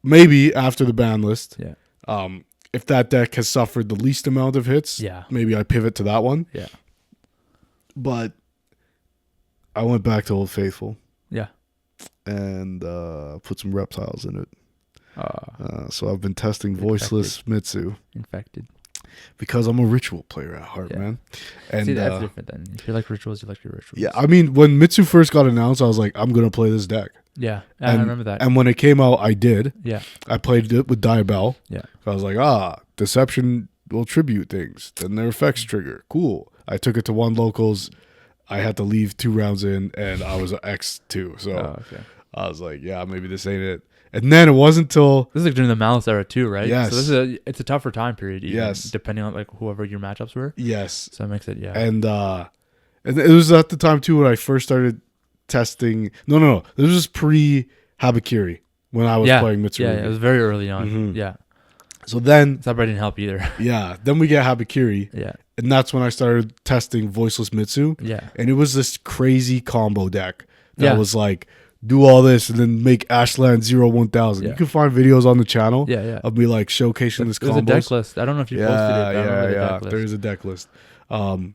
maybe after the ban list. Yeah. If that deck has suffered the least amount of hits, maybe I pivot to that one. Yeah, but I went back to Old Faithful. Yeah. And put some reptiles in it. So I've been testing Voiceless Mitsu. Infected. Because I'm a ritual player at heart, man. And see, that's different then. If you like rituals, you like your rituals. Yeah, I mean, when Mitsu first got announced, I was like, I'm going to play this deck. Yeah, I remember that. And when it came out, I did. Yeah. I played it with Diabell. Yeah. I was like, Deception will tribute things. Then their effects trigger. Cool. I took it to one locals. I had to leave 2 rounds in, and I was an X2. So I was like, yeah, maybe this ain't it. And then it wasn't until... This is like during the Malice era too, right? Yes. So it's a tougher time period, even, depending on like whoever your matchups were. Yes. So it makes it, And it was at the time too when I first started testing... No. This was pre-Habakiri when I was playing Mitsurugi. Yeah, it was very early on. Mm-hmm. Yeah. So then... That didn't help either. Yeah. Then we get Habakiri. Yeah. And that's when I started testing Voiceless Mitsu. Yeah. And it was this crazy combo deck that was like, do all this and then make Ashland 0-1000. You can find videos on the channel of me like showcasing this combo. There's a deck list. I don't know if you posted it. Yeah. There is a deck list. The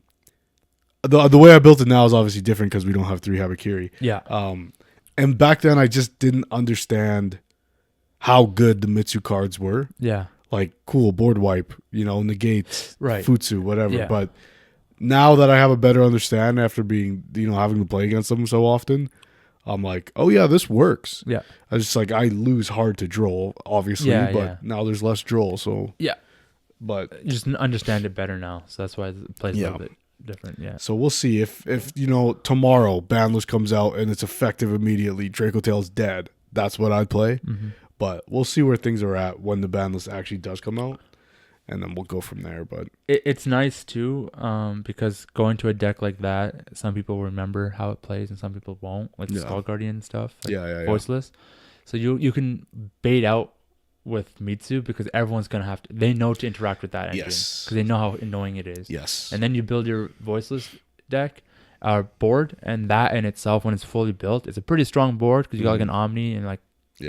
way I built it now is obviously different because we don't have 3 Habakiri. Yeah. And back then I just didn't understand how good the Mitsu cards were. Yeah. Like, cool, board wipe, negate, right. Futsu, whatever. Yeah. But now that I have a better understanding after being, having to play against them so often, I'm like, oh yeah, this works. Yeah. I just like, I lose hard to draw, obviously, but now there's less draw, so. Yeah. But. You just understand it better now, so that's why it plays a little bit different, So we'll see if tomorrow Bandless comes out and it's effective immediately, Draco Tail's dead, that's what I'd play. Mm-hmm. But we'll see where things are at when the ban list actually does come out, and then we'll go from there. But it's nice too, because going to a deck like that, some people remember how it plays and some people won't, like Skull Guardian stuff. Like Voiceless. So you can bait out with Mitsu because everyone's gonna have to. They know to interact with that engine because they know how annoying it is. Yes. And then you build your Voiceless deck. Board, and that in itself, when it's fully built, it's a pretty strong board because you got like an Omni and like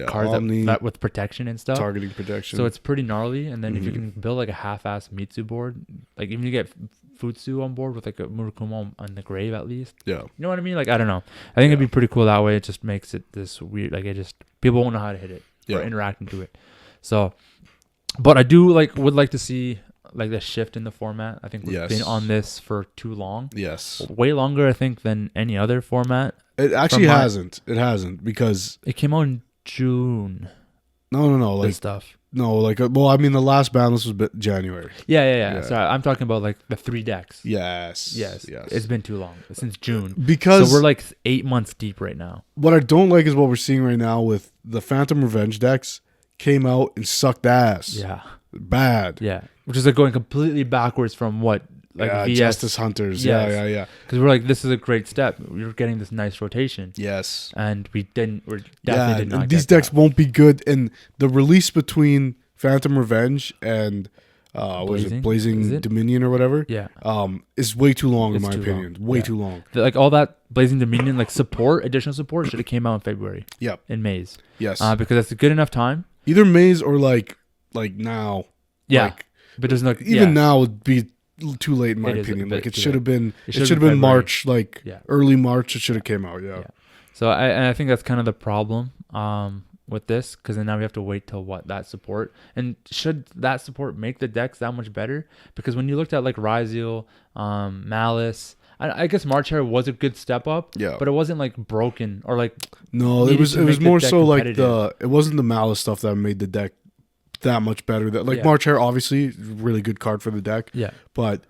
cards that with protection and stuff. Targeting protection. So it's pretty gnarly. And then if you can build like a half-ass Mitsu board, like even you get Futsu on board with like a Murakumo on the grave at least. Yeah. You know what I mean? Like, I don't know. I think it'd be pretty cool that way. It just makes it this weird, like people won't know how to hit it or interact into it. So, but I do would like to see like the shift in the format. I think we've been on this for too long. Yes. Way longer, I think, than any other format. It actually hasn't. It hasn't because it came out in June. No. Like this stuff. No, like I mean, the last ban list was January. Yeah. Sorry, I'm talking about like the 3 decks. Yes. It's been too long since June because so we're like 8 months deep right now. What I don't like is what we're seeing right now with the Phantom Revenge decks came out and sucked ass. Yeah. Bad. Yeah. Which is like going completely backwards from what VS Justice Hunters. Yes. Yeah. Because we're like, this is a great step. We're getting this nice rotation. Yes. And we definitely did not. These decks won't be good. And the release between Phantom Revenge and Blazing Dominion or whatever. Yeah. Is way too long in my opinion. Way too long. Like all that Blazing Dominion like additional support should have came out in February. Yep. In Maze. Yes. Because that's a good enough time. Either Maze or like now. Yeah. But there's no even now would be too late in my opinion. Like it should have been March, like early March it should have came out. Yeah. So I think that's kind of the problem with this, because then now we have to wait till that support, and should that support make the decks that much better? Because when you looked at like Raizel, Malice, I guess March Hare was a good step up, but it wasn't like broken or like it was more so like it wasn't the Malice stuff that made the deck that much better. That March Hare obviously really good card for the deck, but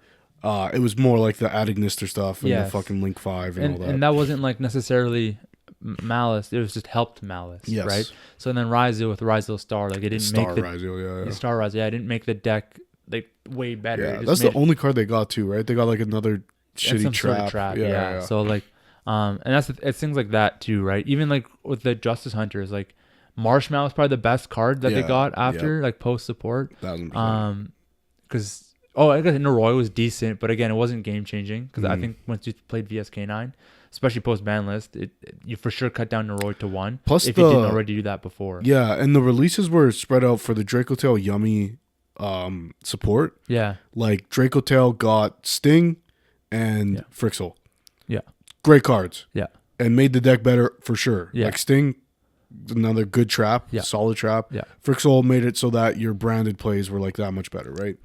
it was more like the Adignister stuff and the fucking Link 5 and all that, and that wasn't like necessarily Malice. It was just helped Malice, right? So then Raizel with Raizel Star, like it didn't make the Raizel, Star Raizel, it didn't make the deck like way better. Yeah, that's the only card they got too, right? They got like another shitty trap. Sort of yeah. So like, and it's things like that too, right? Even like with the Justice Hunters, like Marshmallow is probably the best card that they got after like post support. 1000%. Because I guess Noroi was decent, but again, it wasn't game changing. Because I think once you played VSK9, especially post ban list, you for sure cut down Noroi to 1. Plus, if you didn't already do that before. Yeah, and the releases were spread out for the Dracotail Yummy support. Yeah, like Dracotail got Sting and Frixel. Yeah, great cards. Yeah, and made the deck better for sure. Yeah, like Sting, another good trap, solid trap. Yeah, Frixel made it so that your branded plays were like that much better, right?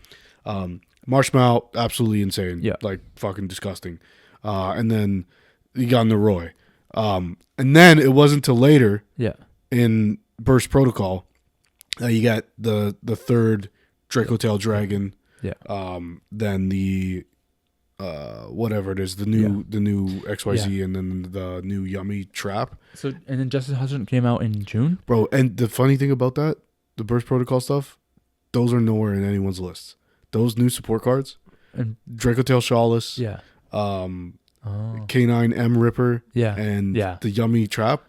Marshmallow, absolutely insane. Yeah, like fucking disgusting. And then you got Noroi. And then it wasn't till later. Yeah, in Burst Protocol, you got the third Dracotail Dragon. Yeah. Then the whatever it is, the new XYZ, and then the new Yummy Trap. So and then Justice Husband came out in June, bro. And the funny thing about that, the Burst Protocol stuff, those are nowhere in anyone's list. Those new support cards, and Dracotail Shawless, K9 M Ripper, and the Yummy Trap,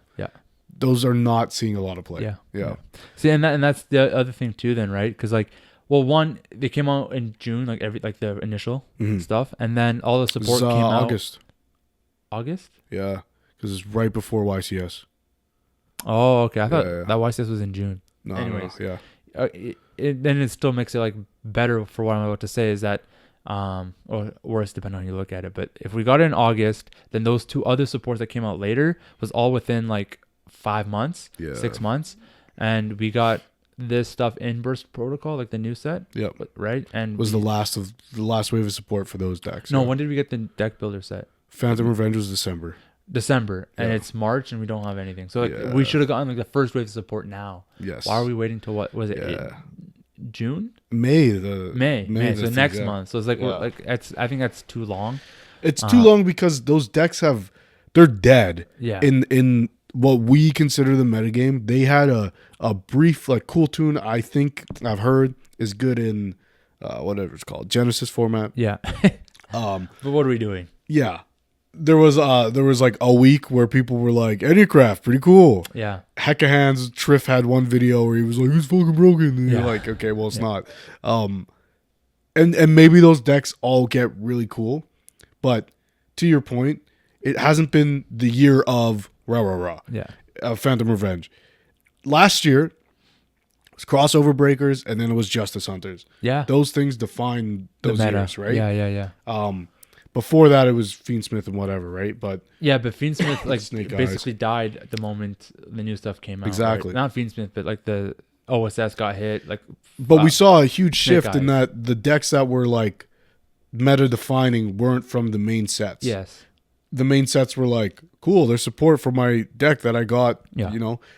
those are not seeing a lot of play. Yeah. See, and that's the other thing too, then, right? Because like, well, one, they came out in June, like the initial stuff, and then all the support came out August. Yeah, because it's right before YCS. Oh, okay. I thought that YCS was in June. No, anyways, yeah. Then it still makes it like better for what I'm about to say is that, or worse depending on how you look at it. But if we got it in August, then those 2 other supports that came out later was all within like 5 months, 6 months, and we got this stuff in Burst Protocol, like the new set. Yep. Right, and was the last wave of support for those decks. No, when did we get the deck builder set? Phantom Revenge was December, and it's March, and we don't have anything. So like, we should have gotten like the first wave of support now. Yes. Why are we waiting till what was it? June? May. So next month. So it's like I think that's too long. It's too long because those decks they're dead. Yeah. In what we consider the metagame, they had a brief like Cool Tune. I think I've heard is good in whatever it's called, Genesis format. Yeah. But what are we doing? Yeah. There was like a week where people were like, Anycraft, pretty cool. Yeah. Hecka Hands Triff had one video where he was like, it's fucking broken. And you're like, okay, well it's not. And maybe those decks all get really cool. But to your point, it hasn't been the year of Phantom Revenge. last year, it was crossover breakers, and then it was Justice Hunters. Yeah. Those things define those years, right? Yeah. Before that, it was Fiend Smith and whatever, right? But Fiend Smith like Snake basically Eyes. died at the moment the new stuff came out. Exactly. Right? Not Fiend Smith, but like the OSS got hit. Like, but we saw a huge shift Eyes. in that the decks that were like meta defining weren't from the main sets. Yes. The main sets were like, cool, there's support for my deck that I got,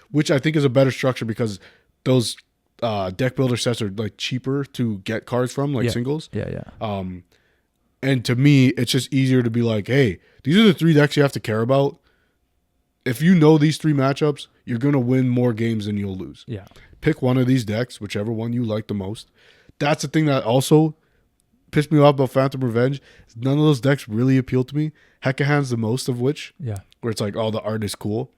which I think is a better structure because those deck builder sets are like cheaper to get cards from, like singles. Yeah. And to me, it's just easier to be like, hey, these are the 3 decks you have to care about. If you know these 3 matchups, you're going to win more games than you'll lose. Yeah. Pick one of these decks, whichever one you like the most. That's the thing that also pissed me off about Phantom Revenge. None of those decks really appeal to me. Hekahan's the most of which. Yeah. Where it's like, oh, the art is cool,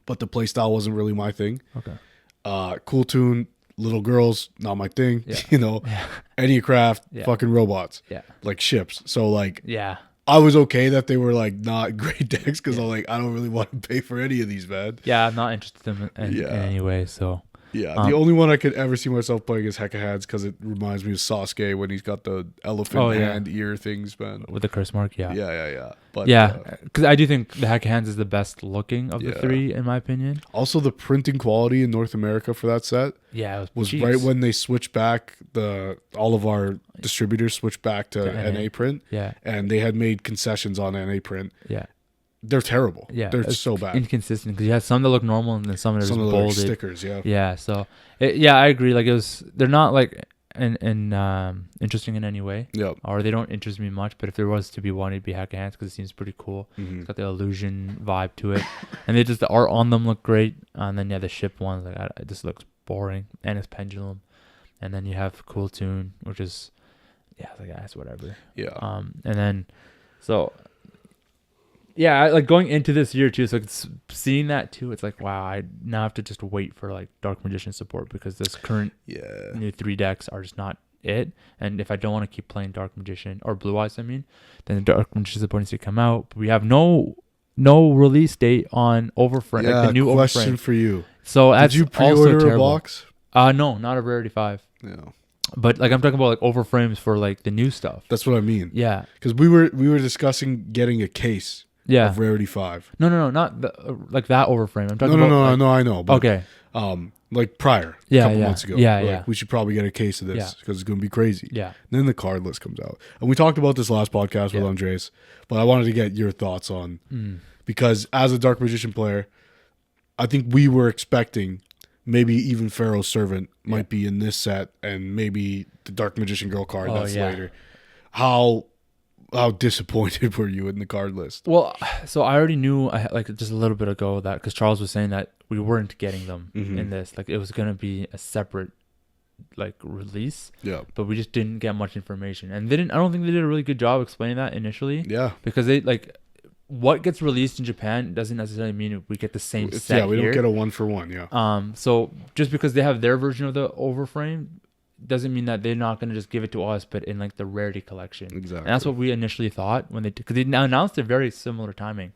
but the playstyle wasn't really my thing. Okay. Cool Tune, little girls, not my thing. Yeah. Enneacraft, fucking robots. Yeah. Like ships. So like, yeah. I was okay that they were like not great decks because I'm like, I don't really want to pay for any of these, man. Yeah, I'm not interested in any way. So yeah, the only one I could ever see myself playing is Hekahan's because it reminds me of Sasuke when he's got the elephant hand ear things, man. With the curse mark, yeah. Yeah. But because I do think the Hekahan's is the best looking of the 3 in my opinion. Also, the printing quality in North America for that set, was right when they switched back all of our distributors switched back to NA print. Yeah, and they had made concessions on NA print. Yeah. They're terrible. Yeah, they're so bad. Inconsistent because you have some that look normal and then some that are just bolded. Like stickers. Yeah. Yeah. So I agree. Like they're not like interesting in any way. Yeah. Or they don't interest me much. But if there was to be one, it'd be Hekahan's because it seems pretty cool. Mm-hmm. It's got the illusion vibe to it, and the art on them look great. And then the ship ones it just looks boring, and it's pendulum. And then you have Cool Tune, which is it's whatever. Yeah. And then so. Yeah, like going into this year too, so it's seeing that too, it's like, wow, I now have to just wait for like Dark Magician support because this current new 3 decks are just not it. And if I don't want to keep playing Dark Magician or Blue Eyes, then the Dark Magician support needs to come out. We have no release date on Overframe. Yeah, like the new question Overframe. For you. So that's did you pre-order also a box? No, not a Rarity 5. No. But like I'm talking about like Overframes for like the new stuff. That's what I mean. Yeah. Because we were discussing getting a case. Of Rarity 5. No, not like that Overframe. I'm talking about. No, I know. But, okay. Like prior, a couple months ago. Yeah. We should probably get a case of this because it's going to be crazy. Yeah. And then the card list comes out. And we talked about this last podcast with Andres, but I wanted to get your thoughts on, because as a Dark Magician player, I think we were expecting maybe even Pharaoh's Servant might be in this set and maybe the Dark Magician Girl card that's later. How disappointed were you in the card list? Well, so I already knew like just a little bit ago that because Charles was saying that we weren't getting them in this, like it was gonna be a separate like release. Yeah. But we just didn't get much information, and I don't think they did a really good job explaining that initially. Yeah. Because they like what gets released in Japan doesn't necessarily mean we get the same set. Yeah, we don't get a 1-for-1. Yeah. So just because they have their version of the Overframe doesn't mean that they're not going to just give it to us, but in like the Rarity collection. Exactly. And that's what we initially thought because they announced it very similar timing.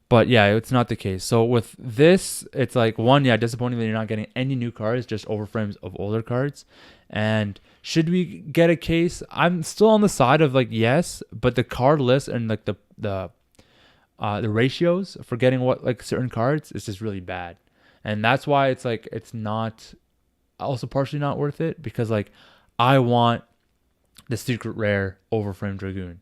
But yeah, it's not the case. So with this, it's like disappointing that you're not getting any new cards, just overframes of older cards. And should we get a case? I'm still on the side of like yes, but the card list and like the ratios for getting what like certain cards is just really bad, and that's why it's like it's not. Also partially not worth it because like I want the secret rare Overframe Dragoon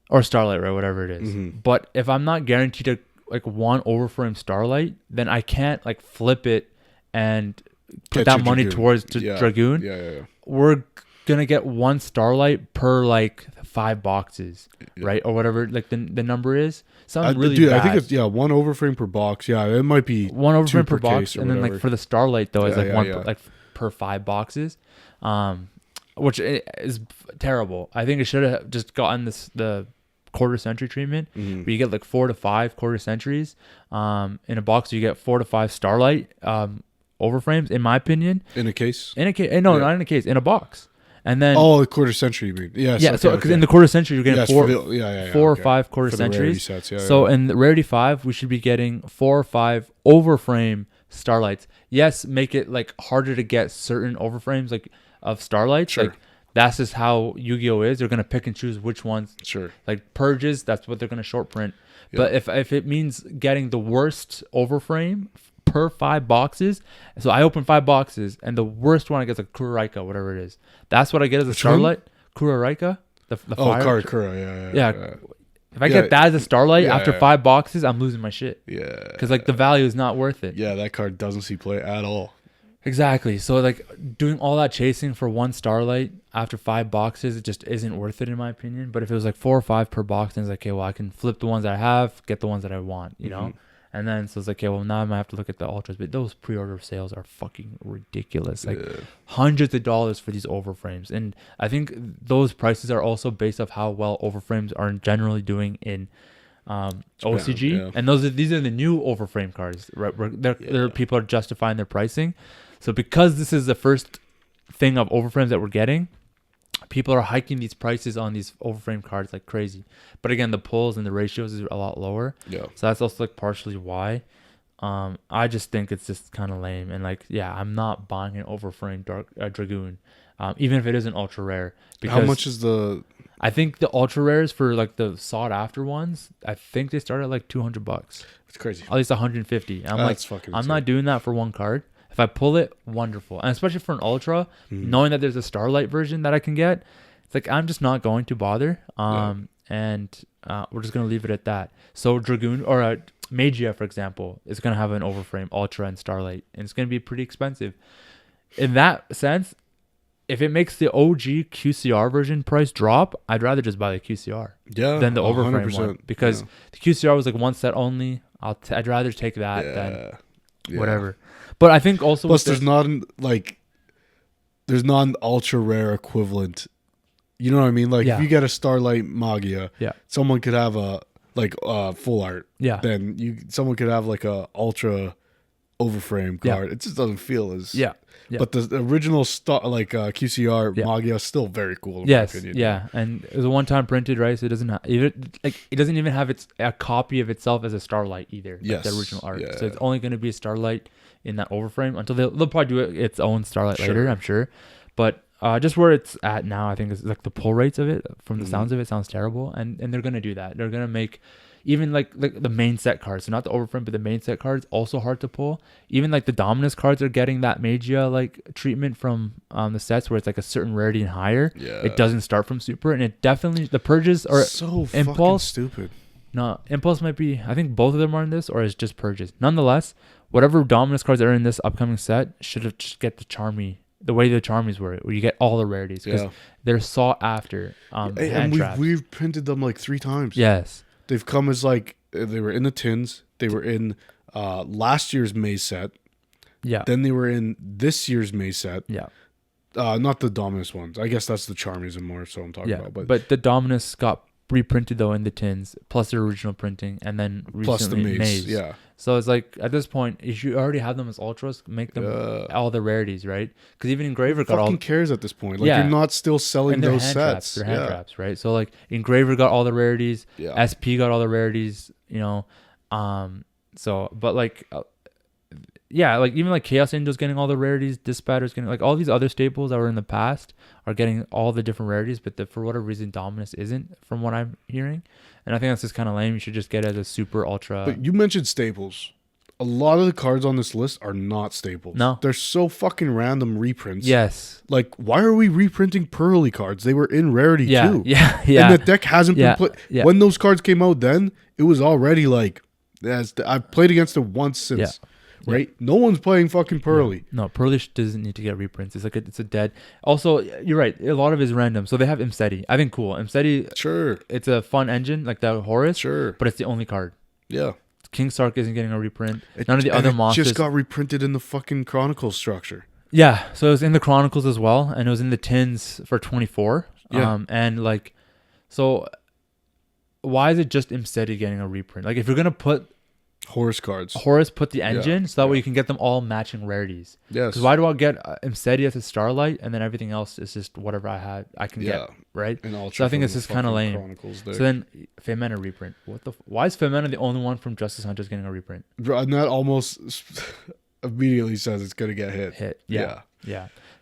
or Starlight Rare, whatever it is. But if I'm not guaranteed to like one Overframe Starlight, then I can't like flip it and put that money towards Dragoon. Yeah. We're gonna get one Starlight per like 5 boxes, right? Or whatever like the number is. Sounds really bad. I think it's one Overframe per box. Yeah, it might be one Overframe per box, and then whatever. like for the Starlight though, it's like one per 5 boxes, which is terrible. I think it should have just gotten the quarter century treatment, where you get like 4 to 5 quarter centuries. In a box, you get 4 to 5 Starlight Overframes. In my opinion, in a case, not in a case, in a box. And then a quarter century, you mean? Yes, yeah. So because in the quarter century you're getting 4 or 5 quarter for centuries. Sets, so in the Rarity 5 we should be getting 4 or 5 Overframe Starlights. Yes, make it like harder to get certain overframes like of Starlights. Sure. Like that's just how Yu-Gi-Oh is. They're gonna pick and choose which ones. Sure. Like purges, that's what they're gonna short print. Yeah. But if it means getting the worst overframe per 5 boxes, so I open 5 boxes and the worst one I get is a Kuraraika, whatever it is. That's what I get as a Starlight. Kuraraika. The fire. Karakura, yeah. If I get that as a Starlight after 5 boxes, I'm losing my shit. Yeah. Because like the value is not worth it. Yeah, that card doesn't see play at all. Exactly. So like doing all that chasing for one Starlight after 5 boxes, it just isn't worth it in my opinion. But if it was like 4 or 5 per box, then it's like, okay, well I can flip the ones that I have, get the ones that I want, you know? And then so it's like, okay, well now I might have to look at the ultras, but those pre-order sales are fucking ridiculous. Like hundreds of dollars for these overframes. And I think those prices are also based off how well overframes are generally doing in OCG. And these are the new overframe cards, right? Where people are justifying their pricing. So because this is the first thing of overframes that we're getting, people are hiking these prices on these overframe cards like crazy. But again, the pulls and the ratios is a lot lower. Yeah. So that's also like partially why. I just think it's just kind of lame. And like, yeah, I'm not buying an overframe Dragoon, even if it is an ultra rare. Because how much is the? I think the ultra rares for like the sought after ones, I think they start at like $200. It's crazy. At least 150. I'm That's fucking I'm insane. not doing that for one card. If I pull it, wonderful. And especially for an ultra, knowing that there's a Starlight version that I can get, it's like I'm just not going to bother. And we're just going to leave it at that. So Dragoon or Magia, for example, is going to have an overframe, ultra, and Starlight. And it's going to be pretty expensive. In that sense, if it makes the OG QCR version price drop, I'd rather just buy the QCR than the overframe 100%. One. Because the QCR was like one set only. I'd rather take that than whatever. But I think also plus there's not an ultra rare equivalent. You know what I mean? Like if you get a Starlight Magia, someone could have a full art. Yeah. Then someone could have like a ultra overframe card. It just doesn't feel as But the original QCR Magia is still very cool in my opinion. Yeah. And it was a one-time printed, right? So it doesn't it doesn't even have a copy of itself as a Starlight either. Like the original art. Yeah. So it's only going to be a Starlight in that overframe until they'll probably do its own Starlight later, I'm sure. But just where it's at now, I think is like the pull rates of it from the sounds of it sounds terrible. And they're going to do that. They're going to make even like the main set cards, so not the overframe, but the main set cards also hard to pull. Even like the Dominus cards are getting that Magia like treatment from the sets where it's like a certain rarity and higher. Yeah. It doesn't start from super, and it definitely the purges are so Impulse. Fucking stupid. No, Impulse might be. I think both of them are in this, or it's just purges. Nonetheless, whatever Dominus cards are in this upcoming set should have just get the Charmy. The way the Charmies were, where you get all the rarities because they're sought after. And we've printed them like 3 times. Yes. They've come as like they were in the tins. They were in last year's May set. Yeah. Then they were in this year's May set. Yeah. Not the Dominus ones. I guess that's the Charmies and more. So I'm talking about. But the Dominus got reprinted though in the tins, plus the original printing, and then plus the Maze. Yeah. So it's like at this point, if you already have them as ultras, make them all the rarities, right? Because even Engraver got all. Fucking cares at this point? Like you're not still selling those sets. They're hand traps, right? So like Engraver got all the rarities. Yeah. SP got all the rarities. You know, So, but like, like even like Chaos Angel's getting all the rarities. Dispatcher's getting like all these other staples that were in the past are getting all the different rarities, but for whatever reason, Dominus isn't, from what I'm hearing. And I think that's just kind of lame. You should just get it as a super ultra. But you mentioned staples. A lot of the cards on this list are not staples. No. They're so fucking random reprints. Yes. Like, why are we reprinting Pearly cards? They were in Rarity too. Yeah. And the deck hasn't been played. Yeah. When those cards came out then, it was already like, I've played against it once since. Yeah. Right? No one's playing fucking Pearly. No, Pearly doesn't need to get reprints. It's like it's a dead. Also, you're right. A lot of it is random. So they have Imseti. I think cool. Imseti. Sure. It's a fun engine like the Horus. Sure. But it's the only card. Yeah. King Sark isn't getting a reprint. None of the other monsters. It just got reprinted in the fucking Chronicles structure. Yeah. So it was in the Chronicles as well, and it was in the tins for 24. Yeah. And like, so why is it just Imseti getting a reprint? Like, if you're gonna put Horus cards. Put the engine so that way you can get them all matching rarities. Yes. Because why do I get Imseti as a Starlight and then everything else is just whatever I can get, right? So I think it's just kind of lame. So then Femena reprint. Why is Femena the only one from Justice Hunters getting a reprint? Bro, and that almost immediately says it's gonna get hit. Yeah.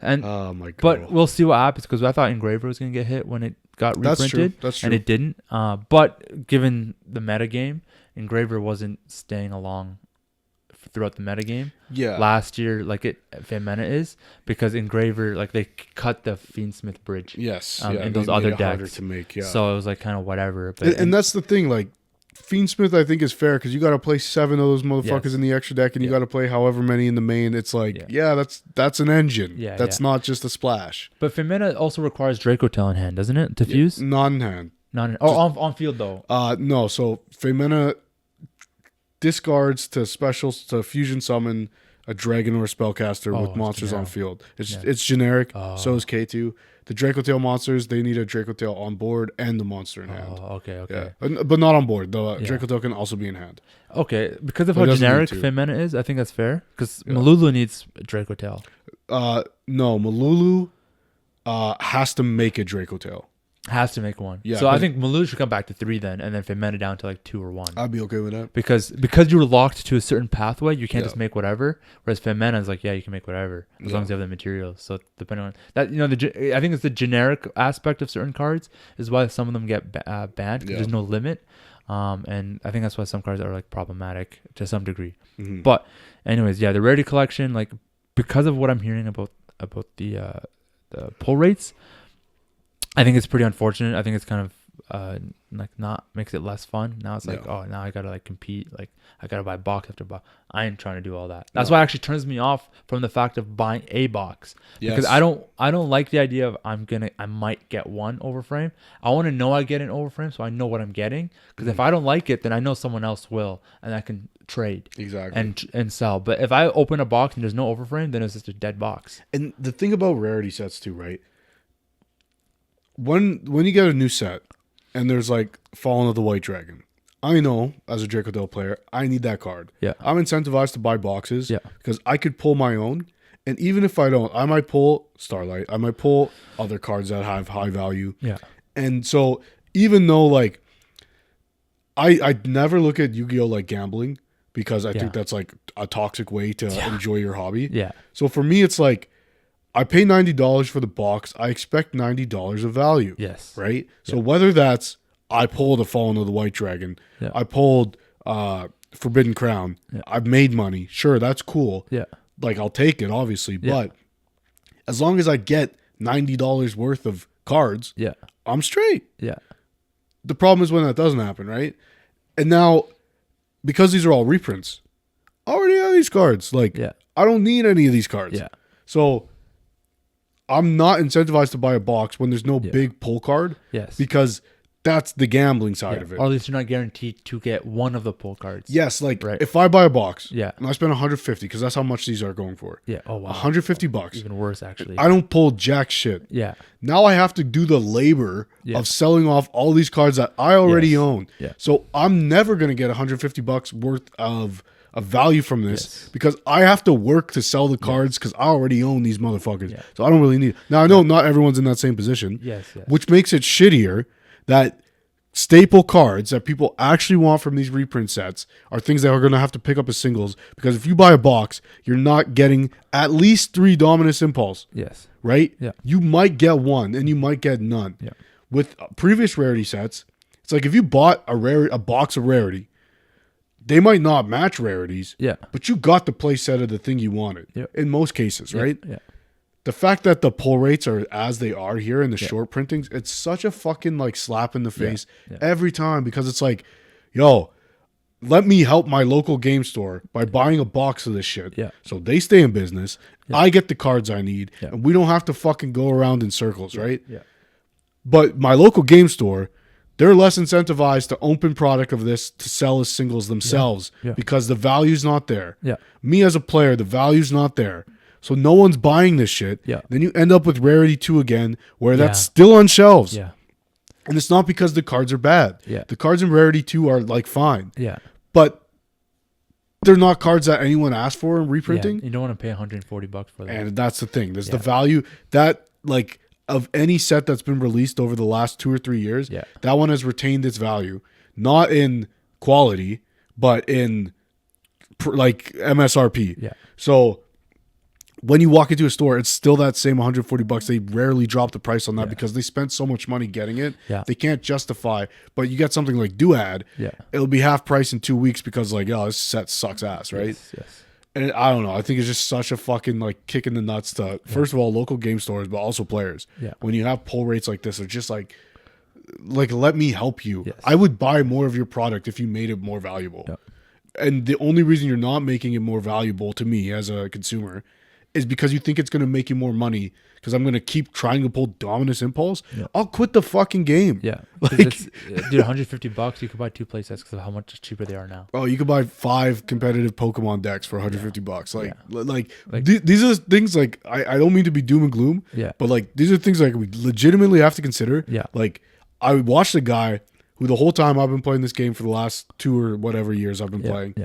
And oh my god. But we'll see what happens because I thought Engraver was gonna get hit when it got reprinted. That's true. And it didn't. But given the metagame, Engraver wasn't staying along throughout the metagame. Yeah. Last year, like Femena is, because Engraver, like they cut the Fiendsmith bridge. Yes. In those other decks. Harder to make, So it was like kind of whatever. But and that's the thing, like Fiendsmith, I think is fair because you got to play 7 of those motherfuckers in the extra deck, and you got to play however many in the main. It's like, that's an engine. Yeah, that's not just a splash. But Femena also requires Draco Tail in hand, doesn't it? To fuse? Not in hand. On field though. No. So Femena discards to fusion summon a dragon or a spellcaster with monsters on field. It's generic. So is K2. The Draco Tail monsters, they need a Draco Tail on board and the monster in hand. Okay. Yeah. But not on board. The Draco Tail can also be in hand. Okay, because of how generic Femena is, I think that's fair. Because Malulu needs Draco Tail. No, Malulu has to make a Draco Tail. Has to make one. Yeah, so I think Malulu should come back to 3 then, and then Femena down to like 2 or 1. I'd be okay with that. Because you were locked to a certain pathway, you can't just make whatever. Whereas Femena is like, you can make whatever as long as you have the materials. So depending on that, I think it's the generic aspect of certain cards is why some of them get banned because there's no limit. And I think that's why some cards are like problematic to some degree. Mm-hmm. But anyways, the Rarity collection, like because of what I'm hearing about the pull rates, I think it's pretty unfortunate. I think it's kind of not makes it less fun. Now it's like, now I gotta like compete. Like I gotta buy box after box. I ain't trying to do all that. That's why it actually turns me off from the fact of buying a box. Because I don't like the idea of I might get one overframe. I want to know I get an overframe so I know what I'm getting. Because if I don't like it, then I know someone else will, and I can trade and sell. But if I open a box and there's no overframe, then it's just a dead box. And the thing about rarity sets too, right? When you get a new set and there's like Fallen of the White Dragon, I know as a Draco Tail player, I need that card. Yeah. I'm incentivized to buy boxes because I could pull my own. And even if I don't, I might pull Starlight. I might pull other cards that have high value. Yeah. And so even though like I never look at Yu-Gi-Oh like gambling because I think that's like a toxic way to enjoy your hobby. Yeah. So for me, it's like, I pay $90 for the box. I expect $90 of value. Yes. Right? So whether that's I pulled a Fallen of the White Dragon, I pulled Forbidden Crown, I've made money. Sure, that's cool. Yeah. Like I'll take it, obviously. But as long as I get $90 worth of cards, I'm straight. Yeah. The problem is when that doesn't happen, right? And now, because these are all reprints, I already have these cards. Like I don't need any of these cards. Yeah. So I'm not incentivized to buy a box when there's no big pull card. Yes. Because that's the gambling side of it. Or at least you're not guaranteed to get one of the pull cards. Yes, like if I buy a box and I spend $150 because that's how much these are going for. Yeah. Oh wow. $150. Even worse actually. I don't pull jack shit. Yeah. Now I have to do the labor of selling off all these cards that I already own. Yeah. So I'm never gonna get $150 worth of value from this because I have to work to sell the cards because I already own these motherfuckers. Yeah. So I don't really need it. Now I know not everyone's in that same position. Yes. Which makes it shittier that staple cards that people actually want from these reprint sets are things that are going to have to pick up as singles because if you buy a box, you're not getting at least 3 Dominus Impulse. Yes. Right? Yeah. You might get 1 and you might get none. Yeah. With previous rarity sets, it's like if you bought a box of rarity, they might not match rarities, but you got the play set of the thing you wanted in most cases, right? Yeah. The fact that the pull rates are as they are here in the short printings, it's such a fucking like slap in the face every time because it's like, yo, let me help my local game store by buying a box of this shit. Yeah. So they stay in business. I get the cards I need and we don't have to fucking go around in circles, right? Yeah. But my local game store, they're less incentivized to open product of this to sell as singles themselves because the value's not there. Yeah. Me as a player, the value's not there. So no one's buying this shit. Yeah. Then you end up with Rarity 2 again, where that's still on shelves. Yeah. And it's not because the cards are bad. Yeah. The cards in Rarity 2 are like fine. Yeah. But they're not cards that anyone asked for in reprinting. Yeah. You don't want to pay $140 for that. And that's the thing. There's the value that like of any set that's been released over the last 2 or 3 years. Yeah. That one has retained its value, not in quality, but in like MSRP. Yeah. So when you walk into a store, it's still that same $140. They rarely drop the price on that because they spent so much money getting it. Yeah. They can't justify. But you get something like Duad, it'll be half price in 2 weeks because like, oh, this set sucks ass, right? Yes. And I don't know. I think it's just such a fucking like kick in the nuts to first of all local game stores, but also players. Yeah. When you have pull rates like this, it's just like let me help you. Yes. I would buy more of your product if you made it more valuable. Yeah. And the only reason you're not making it more valuable to me as a consumer is because you think it's going to make you more money because I'm going to keep trying to pull Dominus Impulse. Yeah. I'll quit the fucking game. Yeah. Like, dude, $150, you could buy 2 play sets because of how much cheaper they are now. Oh, you could buy 5 competitive Pokemon decks for $150. These are things like, I don't mean to be doom and gloom, but like these are things like we legitimately have to consider. Yeah. Like I watched a guy who the whole time I've been playing this game for the last 2 or whatever years I've been playing,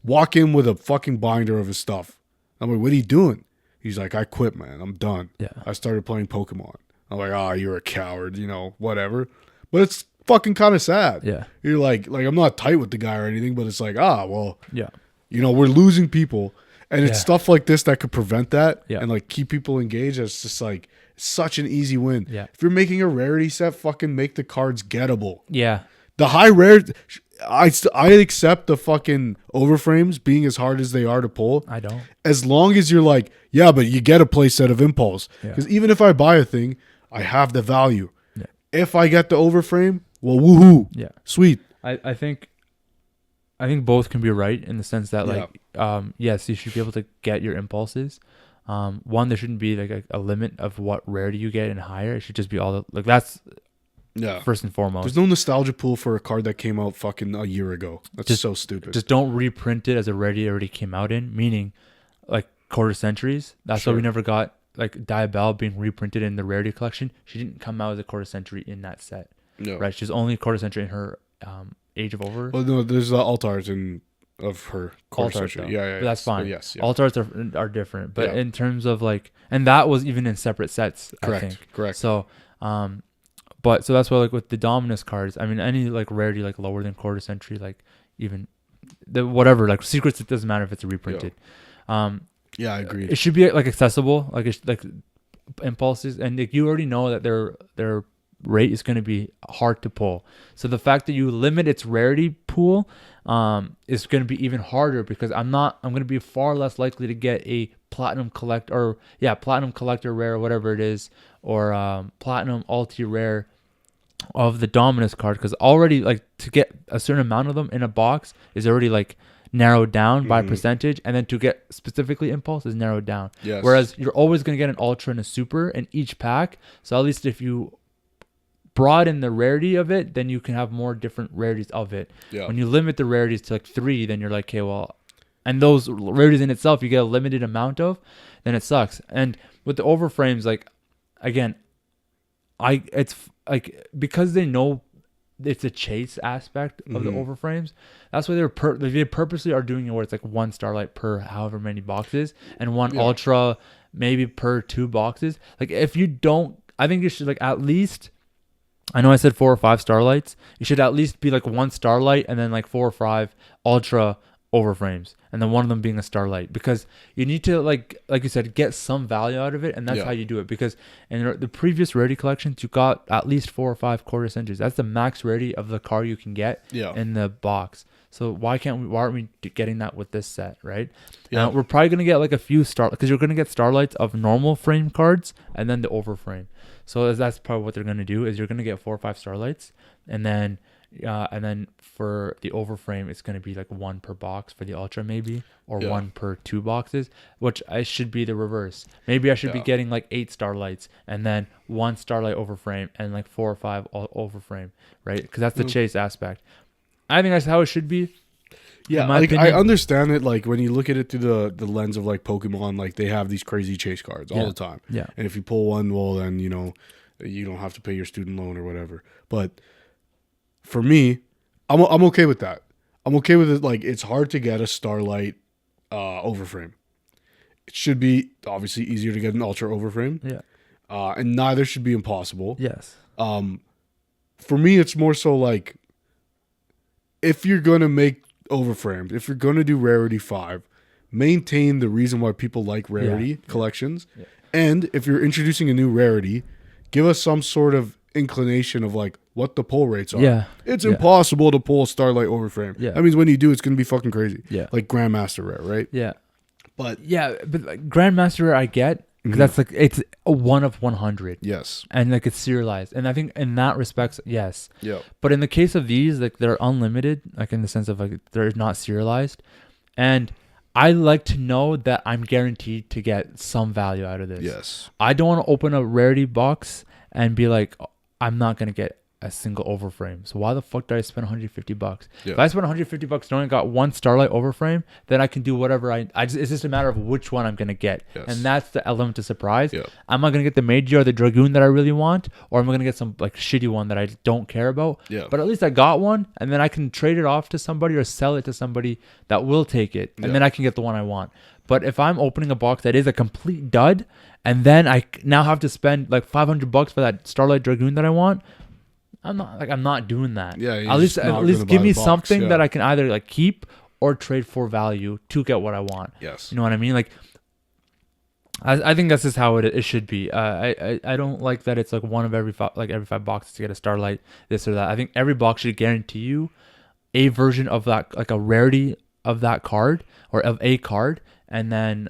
walk in with a fucking binder of his stuff. I'm like, what are you doing? He's like, I quit, man. I'm done. Yeah. I started playing Pokemon. I'm like, you're a coward, whatever. But it's fucking kind of sad. Yeah. You're like I'm not tight with the guy or anything, but it's like, well, yeah. We're losing people. And it's stuff like this that could prevent that and like keep people engaged. It's just like such an easy win. Yeah. If you're making a rarity set, fucking make the cards gettable. Yeah. The high rarity, I accept the fucking overframes being as hard as they are to pull. I don't. As long as you're like, but you get a play set of Impulse. Because even if I buy a thing, I have the value. Yeah. If I get the overframe, well, woohoo. Yeah. Sweet. I think both can be right in the sense that yes, you should be able to get your impulses. One, there shouldn't be like a limit of what rarity you get and higher. It should just be all that's first and foremost. There's no nostalgia pool for a card that came out fucking a year ago. That's just so stupid. Just don't reprint it as a rarity already came out in, meaning like quarter centuries. That's why we never got like Diabelle being reprinted in the rarity collection. She didn't come out as a quarter century in that set. No. Right? She's only a quarter century in her Age of Over. Well, no, there's altars of her quarter century. Yeah, but that's fine. Yes. Altars are different. But in terms of like, and that was even in separate sets, correct, I think. Correct. So, but so that's why like with the Dominus cards, I mean, any like rarity like lower than quarter century, like even the whatever, like secrets, it doesn't matter if it's reprinted. I agree. It should be like accessible, like impulses, and like, you already know that their rate is going to be hard to pull. So the fact that you limit its rarity pool is going to be even harder because I'm going to be far less likely to get a platinum collector rare or whatever it is, or platinum ulti rare of the Dominus card, because already like to get a certain amount of them in a box is already like narrowed down by percentage, and then to get specifically impulse is narrowed down. Yes. Whereas you're always going to get an ultra and a super in each pack, so at least if you broaden the rarity of it, then you can have more different rarities of it. When you limit the rarities to like 3, then you're like, okay, well, and those rarities in itself you get a limited amount of, then it sucks. And with the overframes, like again, it's like because they know it's a chase aspect of the overframes, that's why they purposely are doing it where it's like 1 starlight per however many boxes and 1 ultra maybe per 2 boxes. Like if you don't, I think you should like at least, I know I said 4 or 5 starlights, you should at least be like 1 starlight and then like 4 or 5 ultra overframes, and then one of them being a starlight, because you need to like you said, get some value out of it, and that's how you do it. Because in the previous rarity collections, you got at least 4 or 5 quarter centuries. That's the max rarity of the card you can get in the box. So why aren't we getting that with this set, right? Now we're probably gonna get like a few because you're gonna get starlights of normal frame cards and then the overframe. So that's probably what they're gonna do, is you're gonna get 4 or 5 starlights, and then for the overframe, it's going to be like 1 per box for the ultra, maybe, or 1 per 2 boxes, which I should be the reverse. Maybe I should be getting like 8 starlights and then 1 starlight overframe and like 4 or 5 overframe, right? Because that's the chase aspect. I think that's how it should be. Yeah, like I understand it. Like when you look at it through the lens of like Pokemon, like they have these crazy chase cards all the time. Yeah, and if you pull one, well, then you don't have to pay your student loan or whatever. But for me, I'm okay with that. I'm okay with it. Like it's hard to get a starlight overframe. It should be obviously easier to get an ultra overframe. Yeah, and neither should be impossible. Yes. For me, it's more so like if you're gonna make overframed. If you're gonna do Rarity 5, maintain the reason why people like Rarity collections. Yeah. And if you're introducing a new Rarity, give us some sort of inclination of like what the pull rates are. Yeah. It's impossible to pull a Starlight overframe. Yeah. That means when you do, it's gonna be fucking crazy. Yeah. Like Grandmaster Rare, right? Yeah. But like Grandmaster Rare I get. Because that's like, it's a 1 of 100. Yes. And like it's serialized. And I think in that respects, yes. Yeah. But in the case of these, like they're unlimited, like in the sense of like they're not serialized. And I like to know that I'm guaranteed to get some value out of this. Yes. I don't want to open a Rarity box and be like, oh, I'm not going to get a single overframe. So why the fuck did I spend $150? Yeah. If I spend $150 and only got one Starlight overframe, then I can do whatever it's just a matter of which one I'm going to get. Yes. And that's the element of surprise. Yeah. Am I going to get the Meiji or the Dragoon that I really want? Or am I going to get some like shitty one that I don't care about? Yeah. But at least I got one, and then I can trade it off to somebody or sell it to somebody that will take it. And then I can get the one I want. But if I'm opening a box that is a complete dud, and then I now have to spend like $500 for that Starlight Dragoon that I want, I'm not doing that. Yeah, at least give me something that I can either like keep or trade for value to get what I want. Yes, you know what I mean. Like, I think that's just how it should be. I don't like that it's like one of every five boxes to get a Starlight, this or that. I think every box should guarantee you a version of that, like a rarity of that card or of a card, and then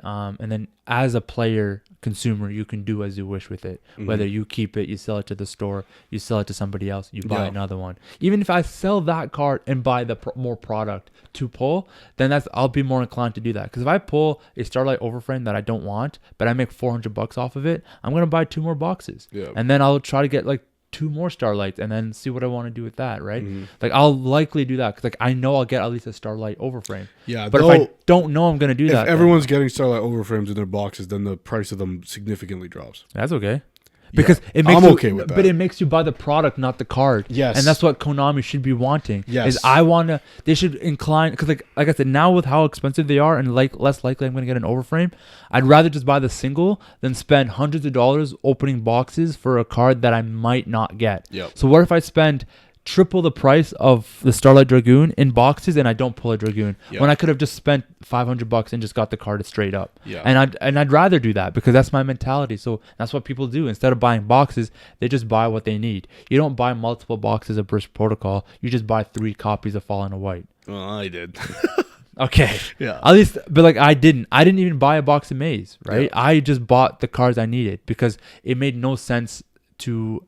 as a player consumer, you can do as you wish with it. Mm-hmm. Whether you keep it, you sell it to the store, you sell it to somebody else, you buy another one. Even if I sell that card and buy the more product to pull, then I'll be more inclined to do that. Because if I pull a Starlight overframe that I don't want, but I make $400 off of it, I'm gonna buy 2 more boxes, and then I'll try to get like 2 more Starlights and then see what I want to do with that, right? Mm-hmm. Like I'll likely do that because like I know I'll get at least a Starlight overframe. Yeah, but if I don't know I'm gonna do that, if everyone's getting Starlight overframes in their boxes, then the price of them significantly drops. That's okay. Because it makes I'm okay with that. But it makes you buy the product, not the card. Yes. And that's what Konami should be wanting. Yes. Is they should incline, because like I said, now with how expensive they are and like less likely I'm going to get an overframe, I'd rather just buy the single than spend hundreds of dollars opening boxes for a card that I might not get. Yep. So what if I spend triple the price of the Starlight Dragoon in boxes and I don't pull a Dragoon when I could have just spent $500 and just got the card straight up? Yeah. And I'd rather do that because that's my mentality. So that's what people do. Instead of buying boxes, they just buy what they need. You don't buy multiple boxes of Burst Protocol. You just buy 3 copies of Fallen to White. Well, I did. Okay. Yeah. At least, but like I didn't even buy a box of Maze, right? Yeah. I just bought the cards I needed because it made no sense to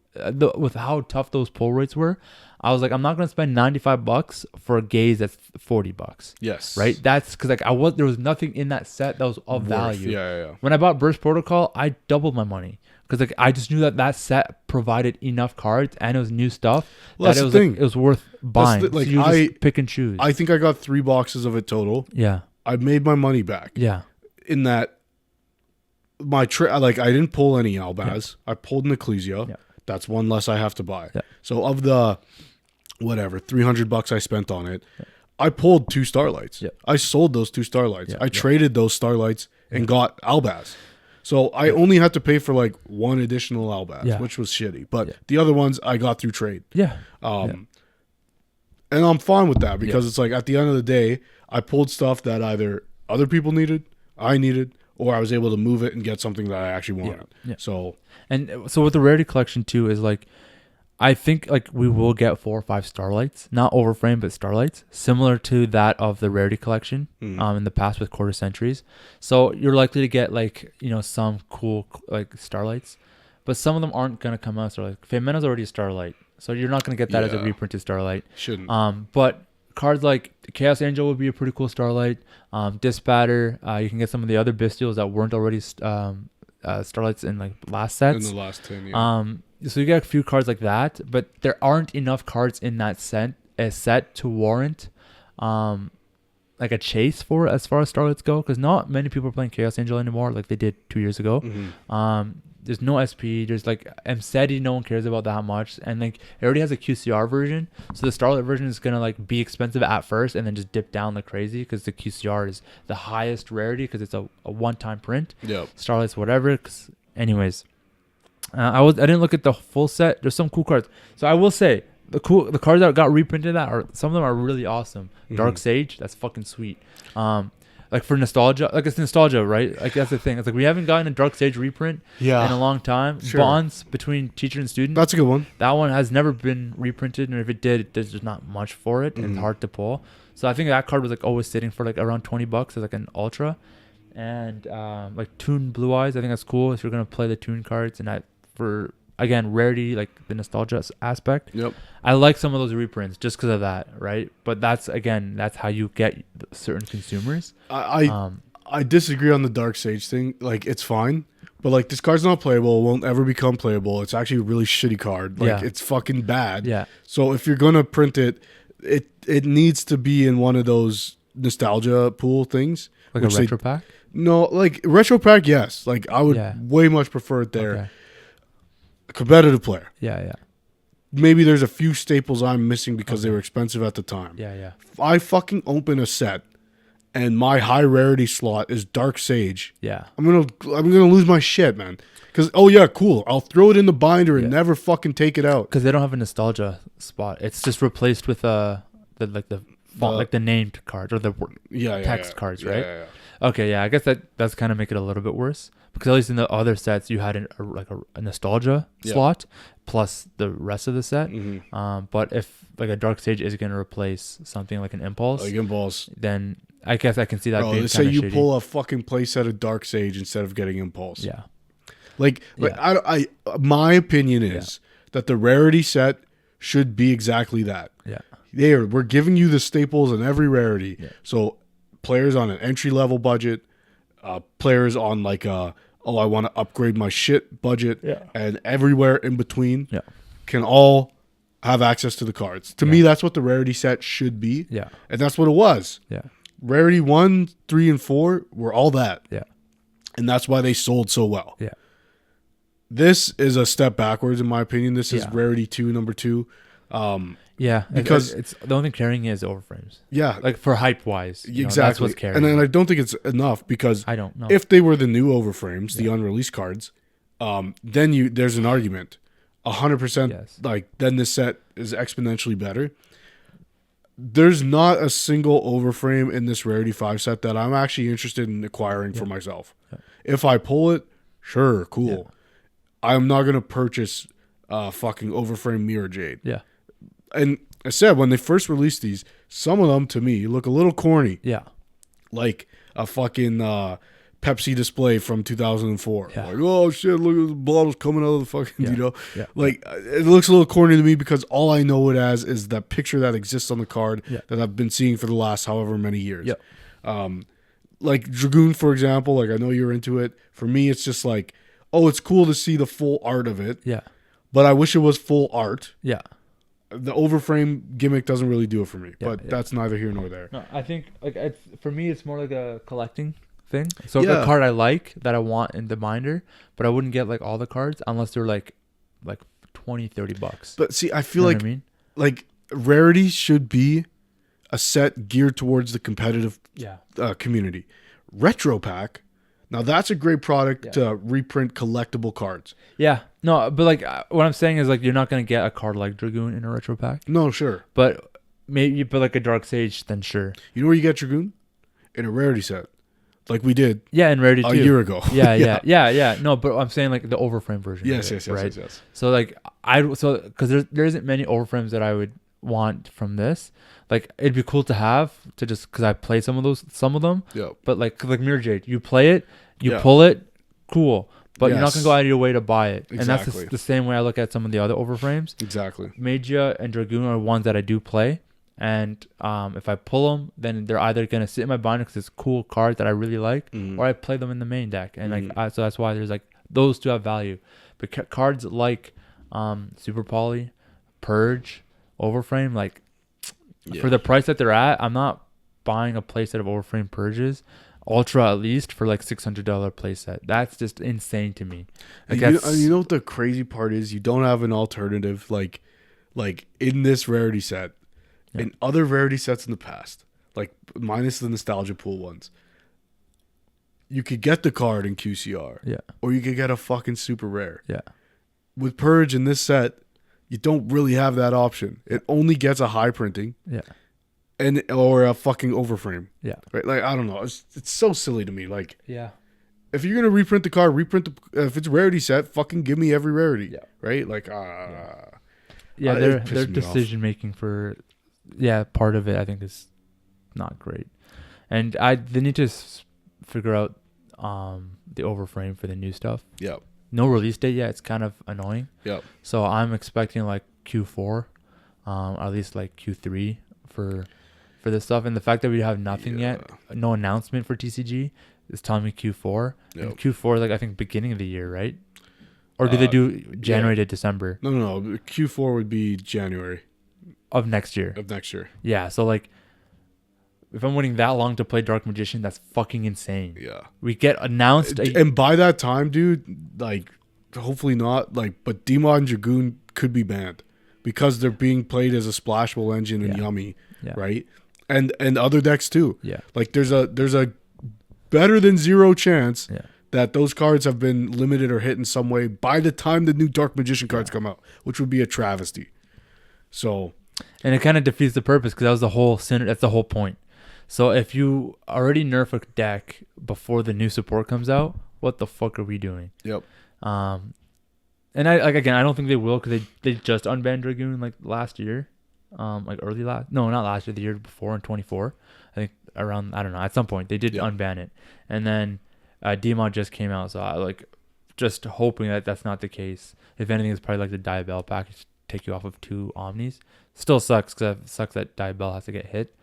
with how tough those pull rates were. I was like, I'm not gonna spend $95 for a gaze that's $40. Yes, right. That's because like there was nothing in that set that was of value. Yeah. When I bought Burst Protocol, I doubled my money because like I just knew that set provided enough cards and it was new stuff that it was worth buying. So you just pick and choose. I think I got 3 boxes of it total. Yeah, I made my money back. Yeah, in that my I didn't pull any Albaz. Yeah. I pulled an Ecclesia. Yeah. That's one less I have to buy. Yeah. So of the $300 I spent on it, I pulled 2 Starlights. Yeah. I sold those 2 Starlights. Yeah. I traded those Starlights and got Albaz. So I only had to pay for like 1 additional Albaz, which was shitty. But the other ones I got through trade. Yeah. And I'm fine with that because it's like at the end of the day, I pulled stuff that either other people needed, I needed, or I was able to move it and get something that I actually wanted. Yeah. So with the Rarity collection too is like, I think like we will get 4 or 5 Starlights, not overframe but Starlights, similar to that of the Rarity collection in the past with quarter centuries. So you're likely to get like some cool like Starlights, but some of them aren't gonna come out Starlight. Femena's already a Starlight, so you're not gonna get that as a reprinted Starlight. Shouldn't. But cards like Chaos Angel would be a pretty cool Starlight. Dispatter, you can get some of the other Bestials that weren't already Starlights in like last sets. In the last 10, yeah. So you get a few cards like that, but there aren't enough cards in that set to warrant like a chase for as far as Starlights go, because not many people are playing Chaos Angel anymore like they did 2 years ago. Mm-hmm. There's no SP. There's like MCEDI, no one cares about that much, and like it already has a QCR version, so the Starlight version is gonna like be expensive at first and then just dip down like crazy because the QCR is the highest rarity because it's a one-time print. Yeah. Starlight's whatever. Anyways, I didn't look at the full set. There's some cool cards. So I will say the cards that got reprinted that are some of them are really awesome. Dark Sage, that's fucking sweet. Like for nostalgia, like it's nostalgia, right? Like that's the thing. It's like we haven't gotten a Dark Sage reprint in a long time. Sure. Bonds between teacher and student. That's a good one. That one has never been reprinted, and if it did, there's just not much for it. It's hard to pull. So I think that card was like always sitting for like around $20 as like an ultra, and like Toon Blue Eyes. I think that's cool if you're gonna play the Toon cards, and that for again rarity, like the nostalgia aspect. Yep. I like some of those reprints just because of that, right? But that's how you get certain consumers. I disagree on the Dark Sage thing. Like, it's fine, but like this card's not playable. It won't ever become playable. It's actually a really shitty card. Like, it's fucking bad. Yeah. So if you're gonna print it, it needs to be in one of those nostalgia pool things, like a retro pack. No, like retro pack. Yes. Like I would way much prefer it there. Okay. Competitive player. Yeah. Maybe there's a few staples I'm missing because they were expensive at the time. Yeah. If I fucking open a set and my high rarity slot is Dark Sage, I'm gonna lose my shit, man. Because cool, I'll throw it in the binder and never fucking take it out. Because they don't have a nostalgia spot. It's just replaced with the font, like the named cards or the text cards, right? Yeah. Okay, I guess that's kind of make it a little bit worse. Because at least in the other sets, you had a nostalgia slot plus the rest of the set. But if like a Dark Sage is going to replace something like an Impulse, then I guess I can see that being let's say you shitty. Pull a fucking playset of Dark Sage instead of getting Impulse. Yeah. I my opinion is that the rarity set should be exactly that. Yeah. We're giving you the staples in every rarity. Yeah. So players on an entry level budget, players on like I want to upgrade my shit budget, and everywhere in between can all have access to the cards. To me, that's what the rarity set should be. Yeah. And that's what it was. Yeah. Rarity 1, 3, and 4 were all that. Yeah. And that's why they sold so well. Yeah. This is a step backwards, in my opinion. This is Rarity 2, number 2. Because it's the only thing carrying is overframes. Yeah. Like for hype wise. Exactly. That's what's carrying. And I don't think it's enough because I don't know. If they were the new overframes, the unreleased cards, then there's an argument. 100%, like, then this set is exponentially better. There's not a single overframe in this Rarity 5 set that I'm actually interested in acquiring for myself. Yeah. If I pull it, sure, cool. Yeah. I'm not going to purchase fucking overframe Mirror Jade. Yeah. And I said, when they first released these, some of them, to me, look a little corny. Yeah. Like a fucking Pepsi display from 2004. Yeah. Like, oh shit, look at the bottles coming out of the fucking, Yeah. Like, it looks a little corny to me because all I know it as is that picture that exists on the card that I've been seeing for the last however many years. Yeah. Like Dragoon, for example, like I know you're into it. For me, it's just like, oh, it's cool to see the full art of it. Yeah. But I wish it was full art. Yeah. The overframe gimmick doesn't really do it for me. But that's neither here nor there. No, I think like for me, it's more like a collecting thing. So a card I like that I want in the binder, but I wouldn't get like all the cards unless they're like $20-$30. But see, I feel like like Rarity should be a set geared towards the competitive community. Retro Pack, now that's a great product to reprint collectible cards. Yeah, no, but like what I'm saying is like you're not gonna get a card like Dragoon in a Retro Pack. No, sure, but maybe like a Dark Sage, then sure. You know where you get Dragoon? In a Rarity set. Like we did. Yeah, in Rarity 2. A year ago. Yeah. No, but I'm saying like the overframe version. Yes. So like because there isn't many overframes that I would want from this. Like it'd be cool to have to just because I play some of them. Yeah. But like Mirror Jade, you play it, you pull it, cool. But you're not gonna go out of your way to buy it. Exactly. And that's the same way I look at some of the other overframes. Exactly. Magia and Dragoon are ones that I do play. And if I pull them, then they're either gonna sit in my binder because it's cool cards that I really like, or I play them in the main deck, and so that's why there's like those two have value. But cards like Super Poly, Purge, Overframe, like for the price that they're at, I'm not buying a playset of Overframe Purges, Ultra at least for like $600 playset. That's just insane to me. Like you know what the crazy part is? You don't have an alternative like in this Rarity set. In other Rarity sets in the past, like minus the nostalgia pool ones, you could get the card in QCR, or you could get a fucking super rare. Yeah. With Purge in this set, you don't really have that option. It only gets a high printing. Yeah. And or a fucking overframe. Yeah. Right. Like I don't know. It's so silly to me. Like yeah. If you're gonna reprint the card, if it's rarity set, fucking give me every rarity. Yeah. Right. Like their decision making for part of it I think is not great, and they need to figure out the overframe for the new stuff. Yep. No release date yet. It's kind of annoying. Yep. So I'm expecting like Q4, or at least like Q3 for this stuff. And the fact that we have nothing yet, no announcement for TCG, is telling me Q4. Yep. And Q4 is like I think beginning of the year, right? Or do they do January to December? No. Q4 would be January of next year. Yeah. So like, if I'm waiting that long to play Dark Magician, that's fucking insane. Yeah. We get announced. And by that time, dude, like, hopefully not, like, but Demon and Dragoon could be banned because they're being played as a splashable engine in Yummy, right? And other decks too. Yeah. Like, there's a better than zero chance that those cards have been limited or hit in some way by the time the new Dark Magician cards come out, which would be a travesty. So. And it kind of defeats the purpose because that's the whole point. So if you already nerf a deck before the new support comes out, what the fuck are we doing? Yep. And I don't think they will because they just unbanned Dragoon like last year, not last year, the year before in 24. I think around, I don't know, at some point they did unban it, and then Demon just came out, so I like just hoping that that's not the case. If anything, it's probably like the Diabell package to take you off of 2 Omnis. Still sucks because it sucks that Diabell has to get hit.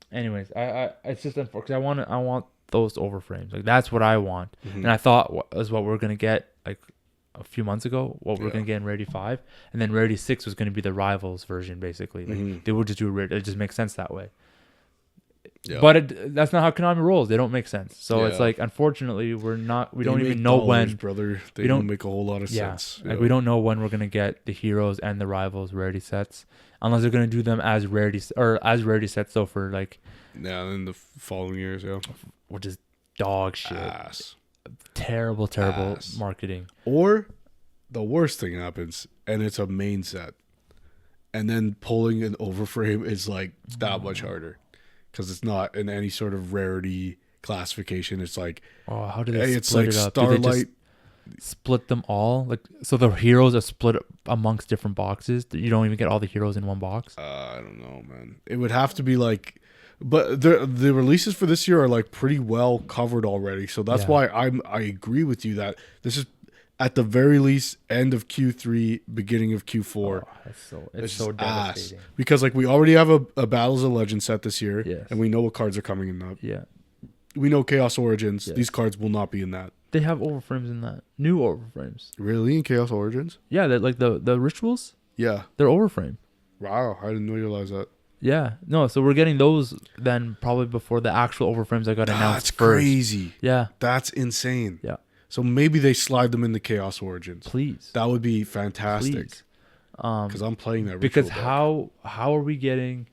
Anyways, I it's just unfortunate because I want those overframes. Like that's what I want, and I thought was what we're gonna get like a few months ago. What we're gonna get in Rarity 5, and then Rarity 6 was gonna be the Rivals version, basically. Like they would just do it. It just makes sense that way. Yeah. But that's not how Konami rolls. They don't make sense. So it's like, unfortunately, we don't even know when. Brother, they don't make a whole lot of sense. Like we don't know when we're gonna get the Heroes and the Rivals rarity sets, unless they're gonna do them as rarity sets. So for like, in the following years, which is dog shit. Terrible marketing. Or the worst thing happens, and it's a main set, and then pulling an overframe is like that much harder. Because it's not in any sort of rarity classification. It's like, how do they split it up? Starlight. Split them all? Like, so the heroes are split amongst different boxes? You don't even get all the heroes in one box? I don't know, man. It would have to be like, but the releases for this year are like pretty well covered already. So that's why I agree with you that this is at the very least end of Q3, beginning of Q4. It's so devastating. Because like we already have a Battles of Legends set this year, yes. and we know what cards are coming in that. Yeah. We know Chaos Origins. Yes. These cards will not be in that. They have overframes in that. New overframes. Really? In Chaos Origins? Yeah, like the rituals? Yeah. They're overframe. Wow, I didn't realize that. Yeah. No, so we're getting those then probably before the actual overframes that got announced first. That's crazy. Yeah. That's insane. Yeah. So maybe they slide them into Chaos Origins. Please. That would be fantastic. Because I'm playing that. Because how are we getting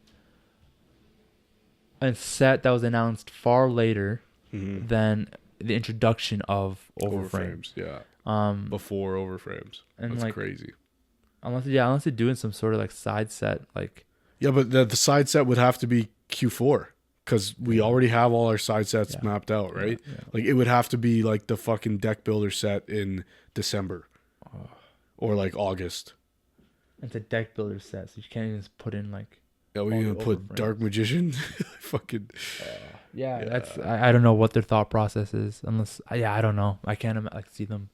a set that was announced far later than the introduction of overframes? Yeah. Before overframes. And that's like, crazy. Unless they're doing some sort of like side set, like. Yeah, but the side set would have to be Q4. Because we already have all our side sets mapped out, right? Yeah. Like, it would have to be, like, the fucking deck builder set in December. Or, like, August. It's a deck builder set, so you can't even put in, like... Yeah, we're going to put Dark Magician? Fucking... that's... I don't know what their thought process is. Unless... I don't know. I can't see them...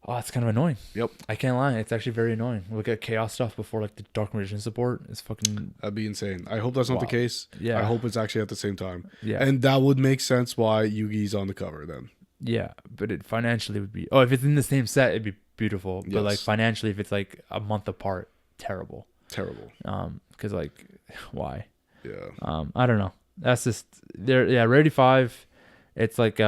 Oh, it's kind of annoying. Yep. I can't lie. It's actually very annoying. Look at Chaos stuff before like the Dark Magician support. It's fucking... That'd be insane. I hope that's not the case. Yeah. I hope it's actually at the same time. Yeah. And that would make sense why Yugi's on the cover then. Yeah, but it financially would be... Oh, if it's in the same set, it'd be beautiful. Yes. But like financially, if it's like a month apart, terrible. Because like, why? Yeah. I don't know. That's just... Rarity 5, it's like...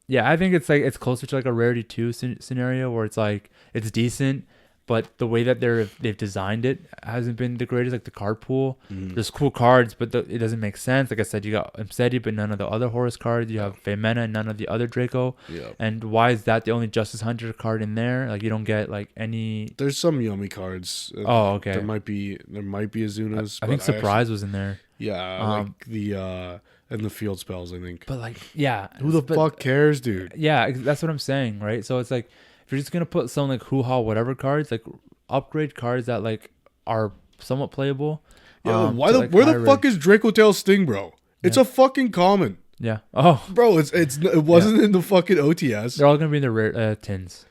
Yeah, I think it's like it's closer to like a Rarity 2 scenario where it's like it's decent, but the way that they've designed it hasn't been the greatest. Like the card pool, there's cool cards, but it doesn't make sense. Like I said, you got Imseti, but none of the other Horus cards. You have Feymena and none of the other Draco. Yeah. And why is that the only Justice Hunter card in there? Like you don't get like any. There's some yummy cards. Oh, okay. There might be Azunas. I think Surprise was in there. Yeah, like the and the field spells, I think. But like, yeah, who the fuck cares, dude? Yeah, that's what I'm saying, right? So it's like, if you're just gonna put some like hoo-ha whatever cards, like upgrade cards that like are somewhat playable. Yeah, where the fuck is Draco Tail Sting, bro? It's a fucking common. Yeah. Oh, bro, it wasn't in the fucking OTS. They're all gonna be in the rare tins.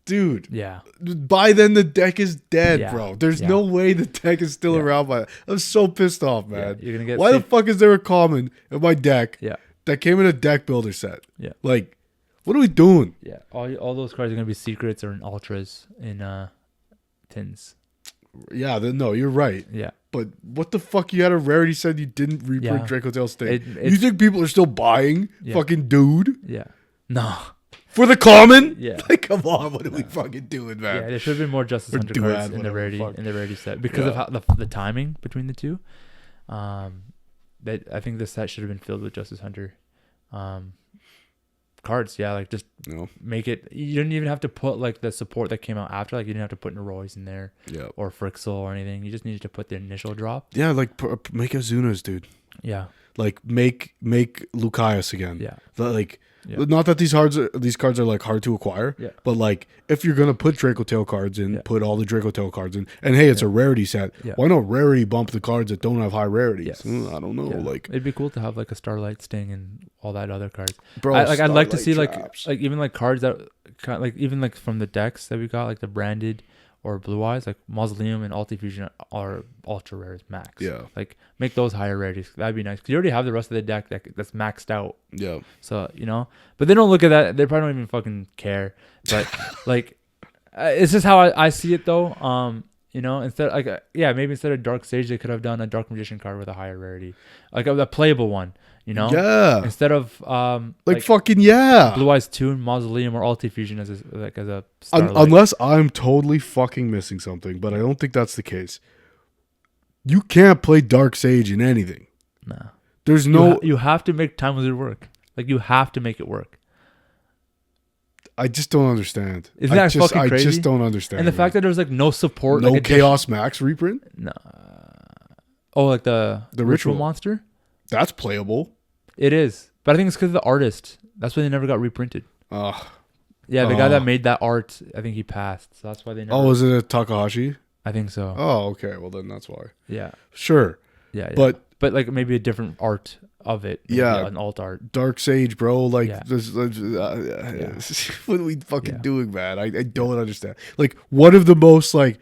Dude. Yeah. By then the deck is dead, bro. There's no way the deck is still around by that. I'm so pissed off, man. You're gonna get Why the fuck is there a common in my deck that came in a deck builder set? Yeah. Like, what are we doing? Yeah. All those cards are gonna be secrets or in ultras in tins. Yeah, no, you're right. Yeah. But what the fuck? You had a rarity said you didn't reprint Draco Tail Sting. You think people are still buying? Fucking dude? Yeah. No. For the common? Yeah. Like, come on, what are we fucking doing, man? Yeah, there should have been more Justice Hunter cards in the rarity set because of how the timing between the two. That I think this set should have been filled with Justice Hunter cards. Yeah, like just make it. You didn't even have to put like the support that came out after. Like you didn't have to put Neroy's in there, or Frixel or anything. You just needed to put the initial drop. Yeah, like make Azunas, dude. Yeah, like make Lucaeus again. Yeah, like. Yeah. Not that these cards are like hard to acquire, but like if you're gonna put Draco Tail cards in, put all the Draco Tail cards in, and hey, it's a rarity set. Yeah. Why not rarity bump the cards that don't have high rarities? Yes. I don't know. Like it'd be cool to have like a Starlight Sting and all that other cards. Bro, I'd like to see traps. like even like cards that like even like from the decks that we got, like the branded or Blue Eyes, like Mausoleum and Ulti Fusion are ultra rares max. Yeah. Like make those higher rarities. That'd be nice. Because you already have the rest of the deck that's maxed out. Yeah. So, but they don't look at that. They probably don't even fucking care. But like, it's just how I see it though. Instead maybe instead of Dark Sage, they could have done a Dark Magician card with a higher rarity. Like a playable one. Yeah. Instead of fucking Blue Eyes 2 and Mausoleum or Ulti Fusion as a unless I'm totally fucking missing something, but I don't think that's the case. You can't play Dark Sage in anything. Nah. There's no. You have to make Time Wizard work. Like you have to make it work. I just don't understand. Isn't that fucking crazy? I just don't understand. And the fact that there's like no support, no Chaos Max reprint. No. Oh, like the ritual monster. That's playable. It is. But I think it's because of the artist. That's why they never got reprinted. Yeah, the guy that made that art, I think he passed. So that's why they never... Oh, is it a Takahashi? I think so. Oh, okay. Well, then that's why. Yeah. Sure. Yeah. But like maybe a different art of it. Yeah. An alt art. Dark Sage, bro. Like, what are we fucking doing, man? I don't understand. Like, one of the most, like,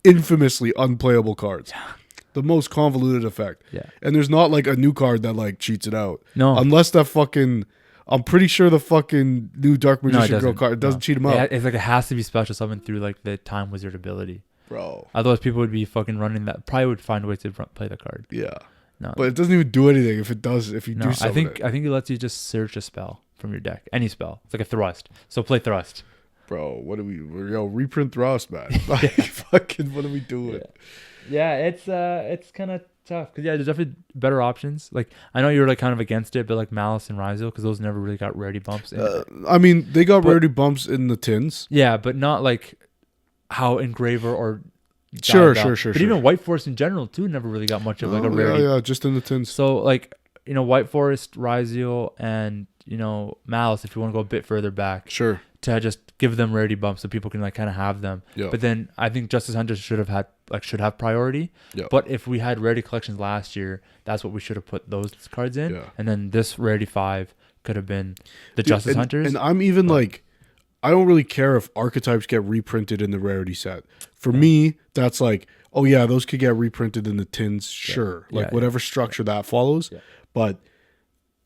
infamously unplayable cards. Yeah. The most convoluted effect. Yeah. And there's not like a new card that like cheats it out. No. Unless that fucking, I'm pretty sure the fucking new Dark Magician Girl card doesn't cheat him out. It's like it has to be special summon through like the Time Wizard ability. Bro. Otherwise people would be fucking running that. Probably would find ways to play the card. Yeah. No. But it doesn't even do anything if you do something. I think it lets you just search a spell from your deck. Any spell. It's like a thrust. So play thrust. Bro, reprint thrust, man. Like, fucking, what are we doing? Yeah, it's kind of tough because there's definitely better options. Like I know you're like kind of against it, but like Malice and Raizo because those never really got rarity bumps. I mean, they got rarity bumps in the tins. Yeah, but not like how Engraver or sure. But even White Forest in general too never really got much of like a rarity. Yeah, just in the tins. So like White Forest, Raizo, and Malice if you want to go a bit further back. Sure. To just give them rarity bumps so people can like kind of have them. Yeah. But then I think Justice Hunters should have priority. Yeah. But if we had rarity collections last year, that's what we should have put those cards in. Yeah. And then this rarity 5 could have been the Justice Hunters. And I'm even like, I don't really care if archetypes get reprinted in the rarity set. For me, that's like, oh yeah, those could get reprinted in the tins. Sure. Like whatever structure that follows. Yeah. But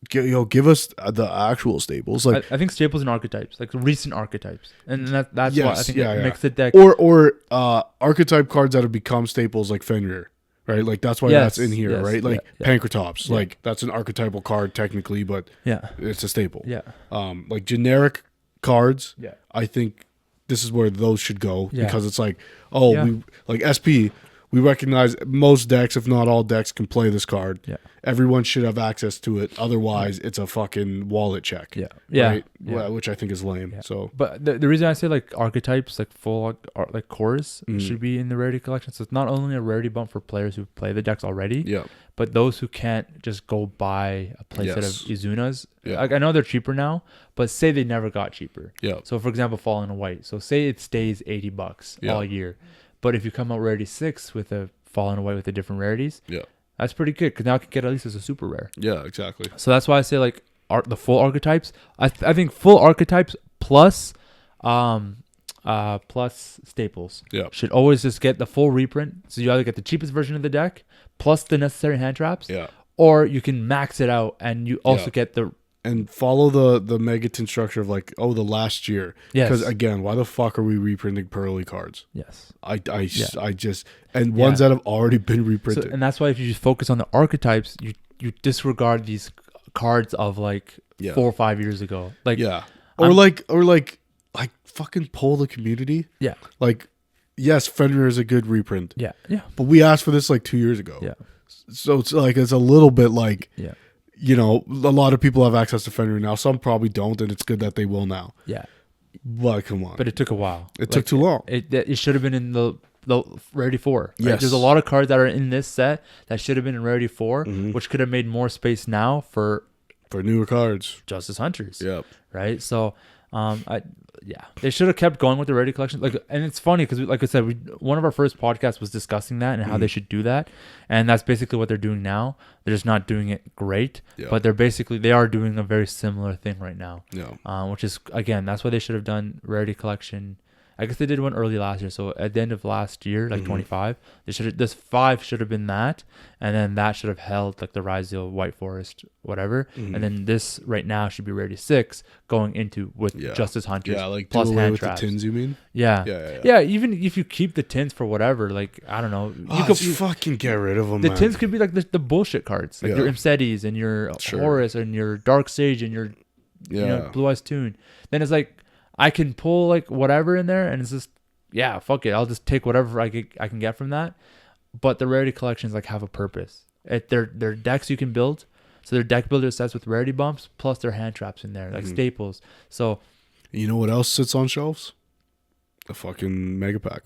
give us the actual staples. Like I think staples and archetypes, like recent archetypes, and that's why I think it makes the deck. Or archetype cards that have become staples, like Fenrir, right? Like that's why that's in here, right? Like Pancratops, like that's an archetypal card technically, but it's a staple. Yeah. Like generic cards, I think this is where those should go because it's like, we like SP. We recognize most decks, if not all decks, can play this card. Yeah. Everyone should have access to it. Otherwise, it's a fucking wallet check. Yeah. Right? Yeah. Which I think is lame. Yeah. So, but the reason I say like archetypes, like full like cores, should be in the rarity collection. So it's not only a rarity bump for players who play the decks already, but those who can't just go buy a playset of Izunas. Yeah. Like I know they're cheaper now, but say they never got cheaper. Yeah. So for example, Fallen White. So say it stays $80 all year. But if you come out rarity 6 with a Fallen Away with the different rarities, that's pretty good because now I can get at least as a super rare. Yeah, exactly. So that's why I say like the full archetypes. I think full archetypes plus staples should always just get the full reprint. So you either get the cheapest version of the deck plus the necessary hand traps, or you can max it out and you also get the. And follow the Megaton structure of like, the last year. Yes. Because again, why the fuck are we reprinting Pearly cards? Yes. I just ones that have already been reprinted. So, and that's why if you just focus on the archetypes, you disregard these cards of like 4 or 5 years ago. Like or like fucking poll the community. Yeah. Like, yes, Fenrir is a good reprint. Yeah. Yeah. But we asked for this like 2 years ago. Yeah. So it's like it's a little bit like a lot of people have access to Fenrir now. Some probably don't, and it's good that they will now. Yeah. But come on. But it took a while. It took too long. It should have been in the Rarity 4. Right? Yes. There's a lot of cards that are in this set that should have been in Rarity 4, which could have made more space now for newer cards. Justice Hunters. Yep. Right? So, they should have kept going with the Rarity collection. Like, and it's funny because, like I said, one of our first podcasts was discussing that and how they should do that, and that's basically what they're doing now. They're just not doing it great, but they are doing a very similar thing right now. Yeah. Which is again, that's why they should have done Rarity collection. I guess they did one early last year. So at the end of last year, like 25, this 5 should have been that, and then that should have held like the Raizel, White Forest, whatever, and then this right now should be Rarity 6 going into with Justice Hunters. Yeah, like plus hand traps. The tins, you mean? Yeah. Even if you keep the tins for whatever, like I don't know, you fucking get rid of them. The tins could be like the bullshit cards, like your Imsetis and your Horus and your Dark Sage and your Blue Eyes Toon. Then it's like, I can pull like whatever in there, and it's just fuck it. I'll just take whatever I can get from that. But the Rarity collections like have a purpose. They're decks you can build, so they're deck builder sets with Rarity bumps plus their hand traps in there, like staples. So, you know what else sits on shelves? The fucking Mega Pack.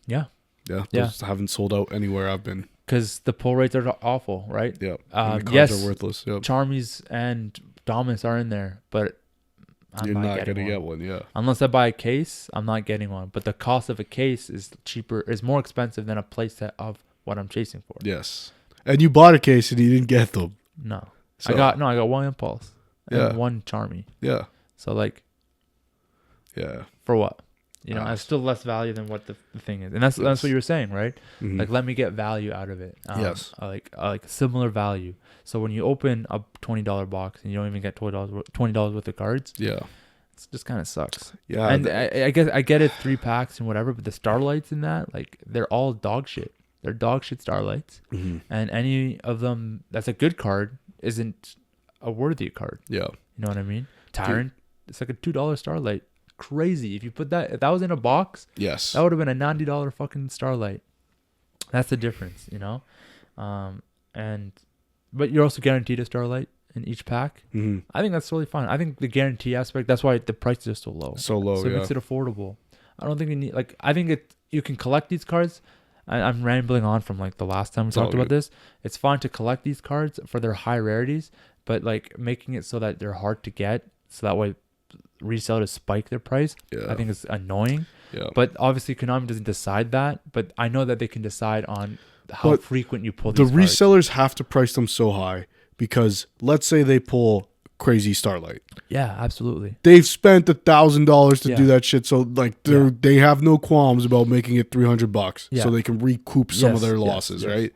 Yeah. Those haven't sold out anywhere I've been. Because the pull rates are awful, right? Yeah. The cards are worthless. Yep. Charmies and Dominus are in there, but you're not going to get one, Unless I buy a case, I'm not getting one. But the cost of a case is more expensive than a playset of what I'm chasing for. Yes. And you bought a case and you didn't get them. No. So, I got one Impulse and one Charmy. Yeah. So like, for what? It's still less value than what the thing is. And that's what you were saying, right? Mm-hmm. Like, let me get value out of it. Yes. Like similar value. So when you open a $20 box and you don't even get $20 worth of cards, it just kind of sucks. Yeah. And I guess I get it 3 packs and whatever, but the Starlights in that, like, they're all dog shit. They're dog shit Starlights. Mm-hmm. And any of them that's a good card isn't a worthy card. Yeah. You know what I mean? Tyrant, it's like a $2 Starlight. Crazy. If that was in a box, that would have been a $90 fucking Starlight. That's the difference, but you're also guaranteed a Starlight in each pack. Mm-hmm. I think that's totally fine. I think the guarantee aspect, that's why the prices are so low. So it makes it affordable. I don't think you need, like, I think you can collect these cards. I'm rambling on from like the last time we talked about this. It's fine to collect these cards for their high rarities, but like making it so that they're hard to get, so that way resellers spike their price, I think is annoying. Yeah. But obviously Konami doesn't decide that, but I know that they can decide on how frequent you pull these cards. Resellers have to price them so high because let's say they pull crazy Starlight. Yeah, absolutely. They've spent $1,000 to do that shit, so like they have no qualms about making it $300 so they can recoup some of their losses, right?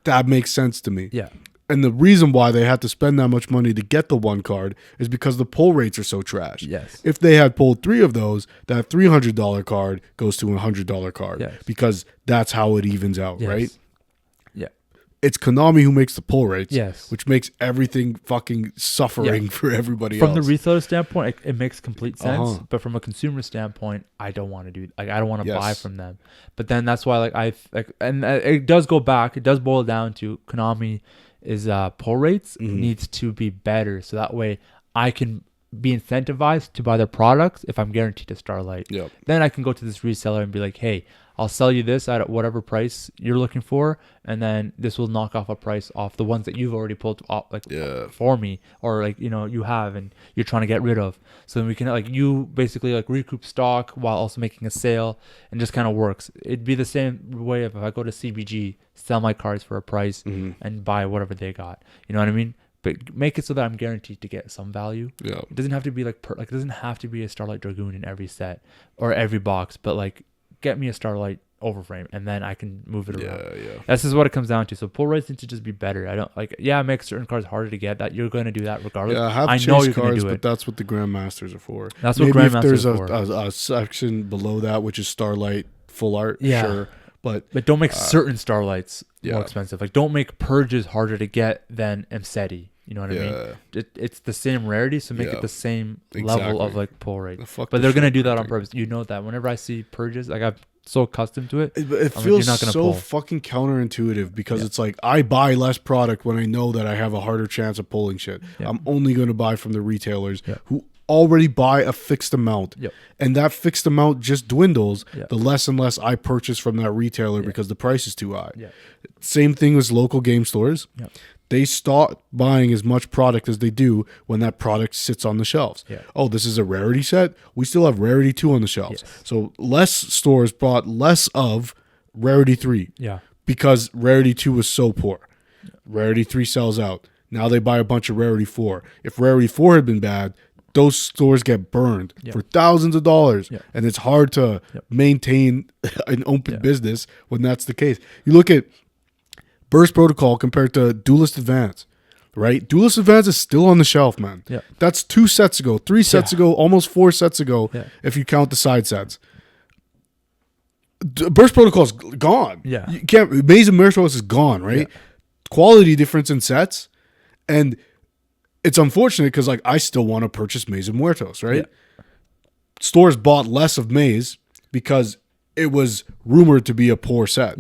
That makes sense to me. Yeah. And the reason why they had to spend that much money to get the one card is because the pull rates are so trash. Yes. If they had pulled 3 of those, that $300 card goes to a $100 card because that's how it evens out, right? Yeah. it's Konami who makes the pull rates. Yes. Which makes everything fucking suffering for everybody else. From the reseller standpoint, it makes complete sense. But from a consumer standpoint, I don't want to do I don't want to buy from them. But then that's why it does go back. It does boil down to Konami is pull rates needs to be better, so that way I can be incentivized to buy their products if I'm guaranteed a Starlight. Yep. Then I can go to this reseller and be like, hey, I'll sell you this at whatever price you're looking for, and then this will knock off a price off the ones that you've already pulled off for me, or you have and you're trying to get rid of. So then we can you basically recoup stock while also making a sale, and just kind of works. It'd be the same way if I go to CBG, sell my cards for a price and buy whatever they got. You know what I mean? But make it so that I'm guaranteed to get some value. Yeah. It doesn't have to be it doesn't have to be a Starlight Dragoon in every set or every box, but get me a Starlight overframe and then I can move it around. Yeah. This is what it comes down to. So pull rates need to just be better. I don't it makes certain cards harder to get. That you're going to do that regardless. Yeah, I know you're going to do it. But that's what the Grandmasters are for. That's what Grandmasters are for. Maybe if there's a section below that which is Starlight full art, sure. But don't make certain Starlights more expensive. Don't make Purges harder to get than Mcetti. You know what I mean? It's the same rarity, so make it the same level of pull rate. But they're gonna do that on purpose. You know that. Whenever I see Purges, I'm so accustomed to it. It feels so fucking counterintuitive because it's I buy less product when I know that I have a harder chance of pulling shit. Yeah. I'm only gonna buy from the retailers who already buy a fixed amount, and that fixed amount just dwindles the less and less I purchase from that retailer because the price is too high. Same thing with local game stores. They stop buying as much product as they do when that product sits on the shelves. Oh, this is a Rarity set? We still have Rarity 2 on the shelves. So less stores bought less of Rarity 3 because Rarity 2 was so poor. Rarity 3 sells out. Now they buy a bunch of Rarity 4. If Rarity 4 had been bad, those stores get burned for thousands of dollars. And it's hard to maintain an open business when that's the case. You look at Burst Protocol compared to Duelist Advance, right? Duelist Advance is still on the shelf, man. That's 2 sets ago, 3 sets ago, almost 4 sets ago, if you count the side sets. Burst Protocol is gone. You can't. Maze of Muertos is gone, right? Quality difference in sets, and it's unfortunate because I still want to purchase Maze of Muertos, right? Stores bought less of Maze because it was rumored to be a poor set.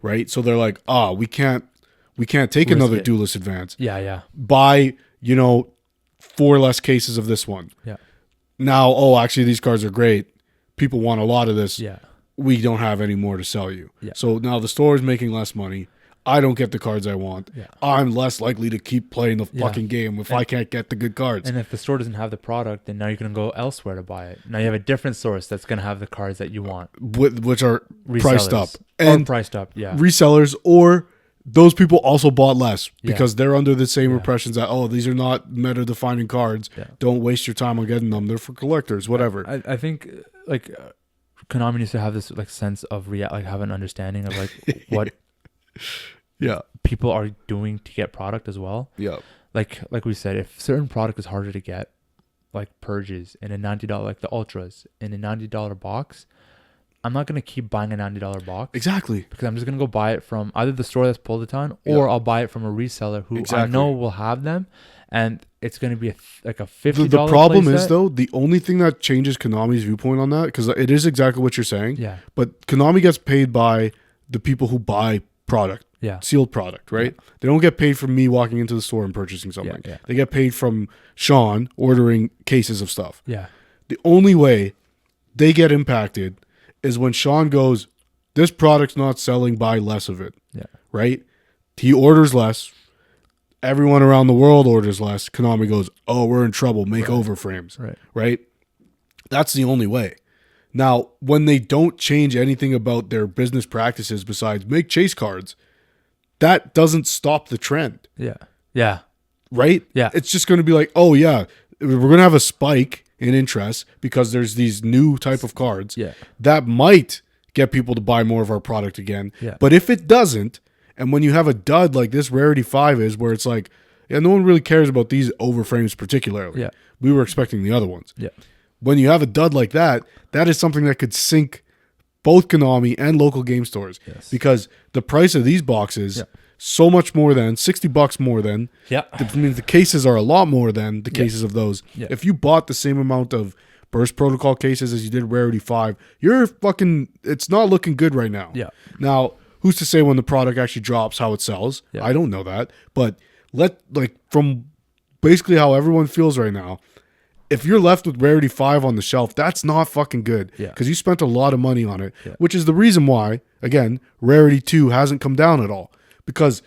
Right? So they're we can't take another Duelist Advance. Buy, 4 less cases of this one. Now, actually these cards are great. People want a lot of this. We don't have any more to sell you. So now the store is making less money. I don't get the cards I want. I'm less likely to keep playing the fucking game if I can't get the good cards. And if the store doesn't have the product, then now you're going to go elsewhere to buy it. Now you have a different source that's going to have the cards that you want. Which are resellers. Priced up. And priced up, resellers, or those people also bought less because they're under the same impressions that, these are not meta-defining cards. Don't waste your time on getting them. They're for collectors, whatever. I think, Konami needs to have this, sense of have an understanding of, what... people are doing to get product as well. Like we said, if certain product is harder to get, like Purges in a $90, the Ultras in a $90 box, I'm not gonna keep buying a $90 box. Exactly. Because I'm just gonna go buy it from either the store that's pulled a ton, or I'll buy it from a reseller who I know will have them, and it's gonna be a $50. The problem is though, the only thing that changes Konami's viewpoint on that, because it is exactly what you're saying. But Konami gets paid by the people who buy product. Sealed product, right? They don't get paid from me walking into the store and purchasing something. They get paid from Sean ordering cases of stuff. The only way they get impacted is when Sean goes, this product's not selling, buy less of it. Right? He orders less. Everyone around the world orders less. Konami goes, we're in trouble. Make overframes. Right? That's the only way. Now, when they don't change anything about their business practices besides make chase cards, that doesn't stop the trend. Right? It's just going to be we're going to have a spike in interest because there's these new type of cards that might get people to buy more of our product again. But if it doesn't, and when you have a dud like this Rarity 5 is, where it's no one really cares about these overframes particularly. We were expecting the other ones. When you have a dud like that, that is something that could sink both Konami and local game stores because the price of these boxes so much more than $60 more than. Yeah. That means the cases are a lot more than the cases of those. Yeah. If you bought the same amount of Burst Protocol cases as you did Rarity 5, you're fucking, it's not looking good right now. Yeah. Now, who's to say when the product actually drops how it sells? Yeah. I don't know that. But from basically how everyone feels right now, if you're left with Rarity 5 on the shelf, that's not fucking good. Yeah. Because you spent a lot of money on it, which is the reason why, again, Rarity 2 hasn't come down at all. Because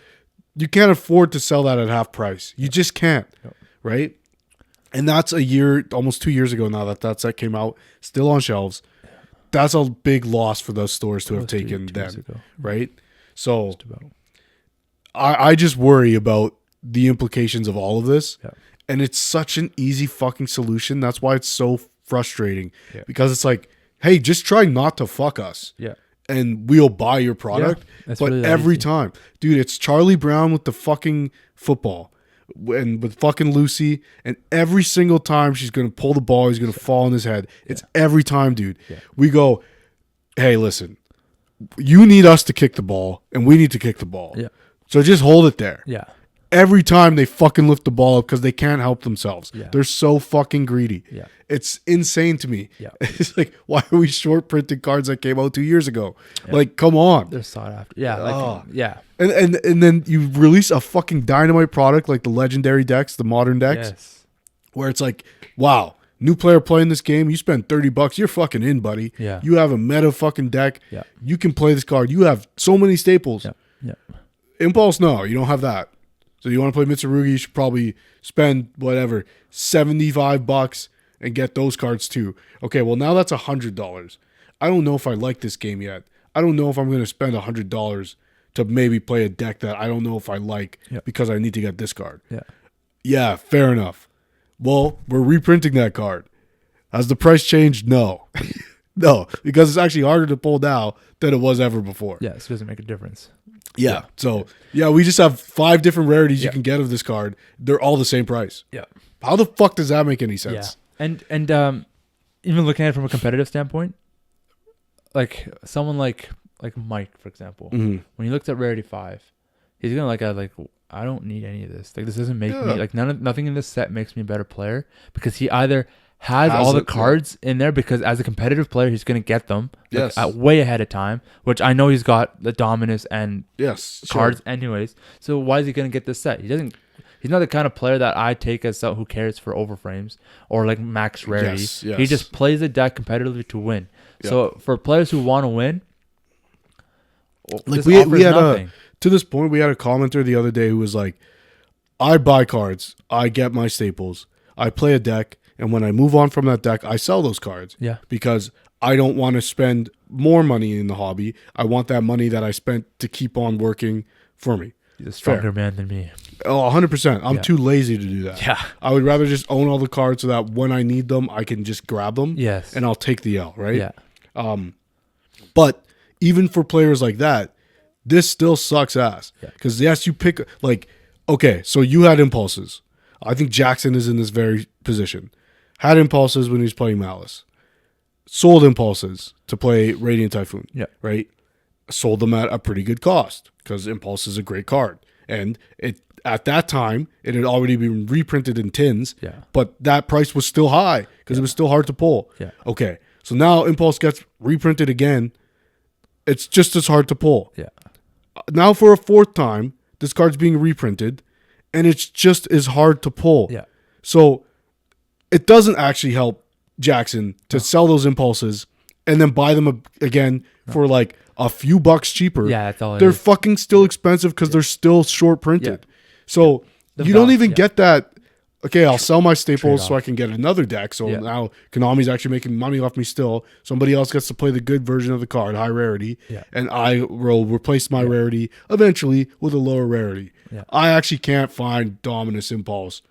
you can't afford to sell that at half price. You just can't, right? And that's a year, almost 2 years ago now that set came out, still on shelves. That's a big loss for those stores to have taken then, right? So I just worry about the implications of all of this. Yeah. And it's such an easy fucking solution. That's why it's so frustrating. Yeah. Because it's like, hey, just try not to fuck us. Yeah. And we'll buy your product. Yeah, but really every time. Dude, it's Charlie Brown with the fucking football. And with fucking Lucy. And every single time she's going to pull the ball, he's going to fall on his head. It's every time, dude. Yeah. We go, hey, listen. You need us to kick the ball. And we need to kick the ball. Yeah. So just hold it there. Yeah. Every time they fucking lift the ball up because they can't help themselves. Yeah. They're so fucking greedy. Yeah. It's insane to me. Yeah. It's like, why are we short printing cards that came out 2 years ago? Yeah. Like, come on. They're sought after. Yeah. Yeah. And then you release a fucking dynamite product like the legendary decks, the modern decks, where it's like, wow, new player playing this game, you spend $30, you're fucking in, buddy. Yeah. You have a meta fucking deck. Yeah. You can play this card. You have so many staples. Yeah. Yeah. Impulse, no, you don't have that. So you want to play Mitsurugi, you should probably spend whatever, $75 and get those cards too. Okay, well now that's $100. I don't know if I like this game yet. I don't know if I'm going to spend $100 to maybe play a deck that I don't know if I like because I need to get this card. Yeah. Yeah, fair enough. Well, we're reprinting that card. Has the price changed? No. No, because it's actually harder to pull now than it was ever before. Yeah, so it doesn't make a difference. Yeah. So, we just have 5 different rarities you can get of this card. They're all the same price. Yeah. How the fuck does that make any sense? Yeah. And even looking at it from a competitive standpoint, like someone like Mike, for example, when he looks at Rarity 5, he's going to I don't need any of this. Like, this doesn't make me, like, nothing in this set makes me a better player, because he either has all the cards in there, because as a competitive player, he's going to get them way ahead of time, which I know he's got the Dominus and cards anyways. So why is he going to get this set? He's not the kind of player that I take as someone who cares for overframes or like max rarity. Yes. He just plays the deck competitively to win. Yeah. So for players who want to win, like we had to this point, we had a commenter the other day who was like, I buy cards, I get my staples, I play a deck, and when I move on from that deck, I sell those cards. Yeah. Because I don't want to spend more money in the hobby. I want that money that I spent to keep on working for me. He's a stronger man than me. Oh, 100%. I'm too lazy to do that. Yeah. I would rather just own all the cards so that when I need them, I can just grab them. Yes. And I'll take the L, right? Yeah. But even for players like that, this still sucks ass. Because yes, you pick, like, okay, so you had impulses. I think Jackson is in this very position. Had impulses when he was playing Malice. Sold impulses to play Radiant Typhoon. Yeah. Right? Sold them at a pretty good cost because Impulse is a great card. And it at that time, it had already been reprinted in tins. Yeah. But that price was still high because it was still hard to pull. Yeah. Okay. So now Impulse gets reprinted again. It's just as hard to pull. Yeah. Now for a 4th time, this card's being reprinted, and it's just as hard to pull. Yeah. So it doesn't actually help Jackson to sell those impulses and then buy them again for like a few bucks cheaper. Yeah, that's all. They're fucking still expensive because they're still short printed. Yeah. So you don't even get that. Okay, I'll sell my staples so I can get another deck. So now Konami's actually making money off me still. Somebody else gets to play the good version of the card, high rarity, and I will replace my rarity eventually with a lower rarity. Yeah. I actually can't find Dominus Impulse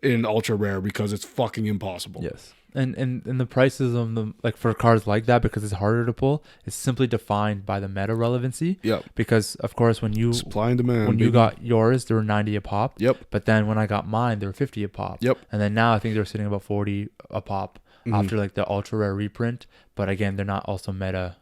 in ultra rare because it's fucking impossible. Yes. And the prices of them, like for cards like that, because it's harder to pull, is simply defined by the meta relevancy. Yep. Because of course, when you supply and demand, when you got yours, there were 90 a pop. Yep. But then when I got mine, there were 50 a pop. Yep. And then now I think they're sitting about 40 a pop after like the ultra rare reprint. But again, they're not also meta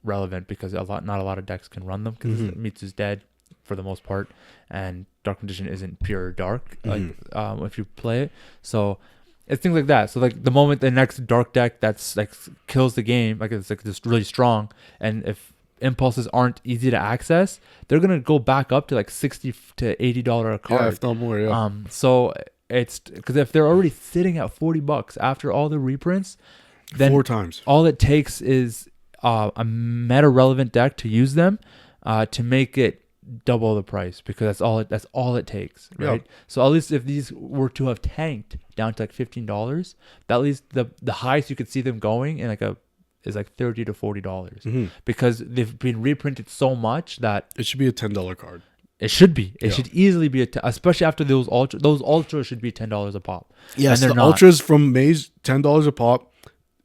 relevant because not a lot of decks can run them because Mitsu's dead. for the most part, and Dark Magician isn't pure dark if you play it. So it's things like that. So like the moment the next dark deck that's like kills the game, like it's like just really strong, and if impulses aren't easy to access, they're gonna go back up to like $60 to $80 a card. Yeah, if not more. Yeah. So it's because if they're already sitting at $40 after all the reprints, then 4 times. All it takes is a meta relevant deck to use them to make it double the price, because that's all it takes, right? Yeah. So at least if these were to have tanked down to like $15, at least the highest you could see them going in is like $30 to $40 because they've been reprinted so much that it should be a $10 card. It should be. It should easily be especially after those ultras. Those ultras should be $10 a pop. Yes, the ultras from Maze $10 a pop.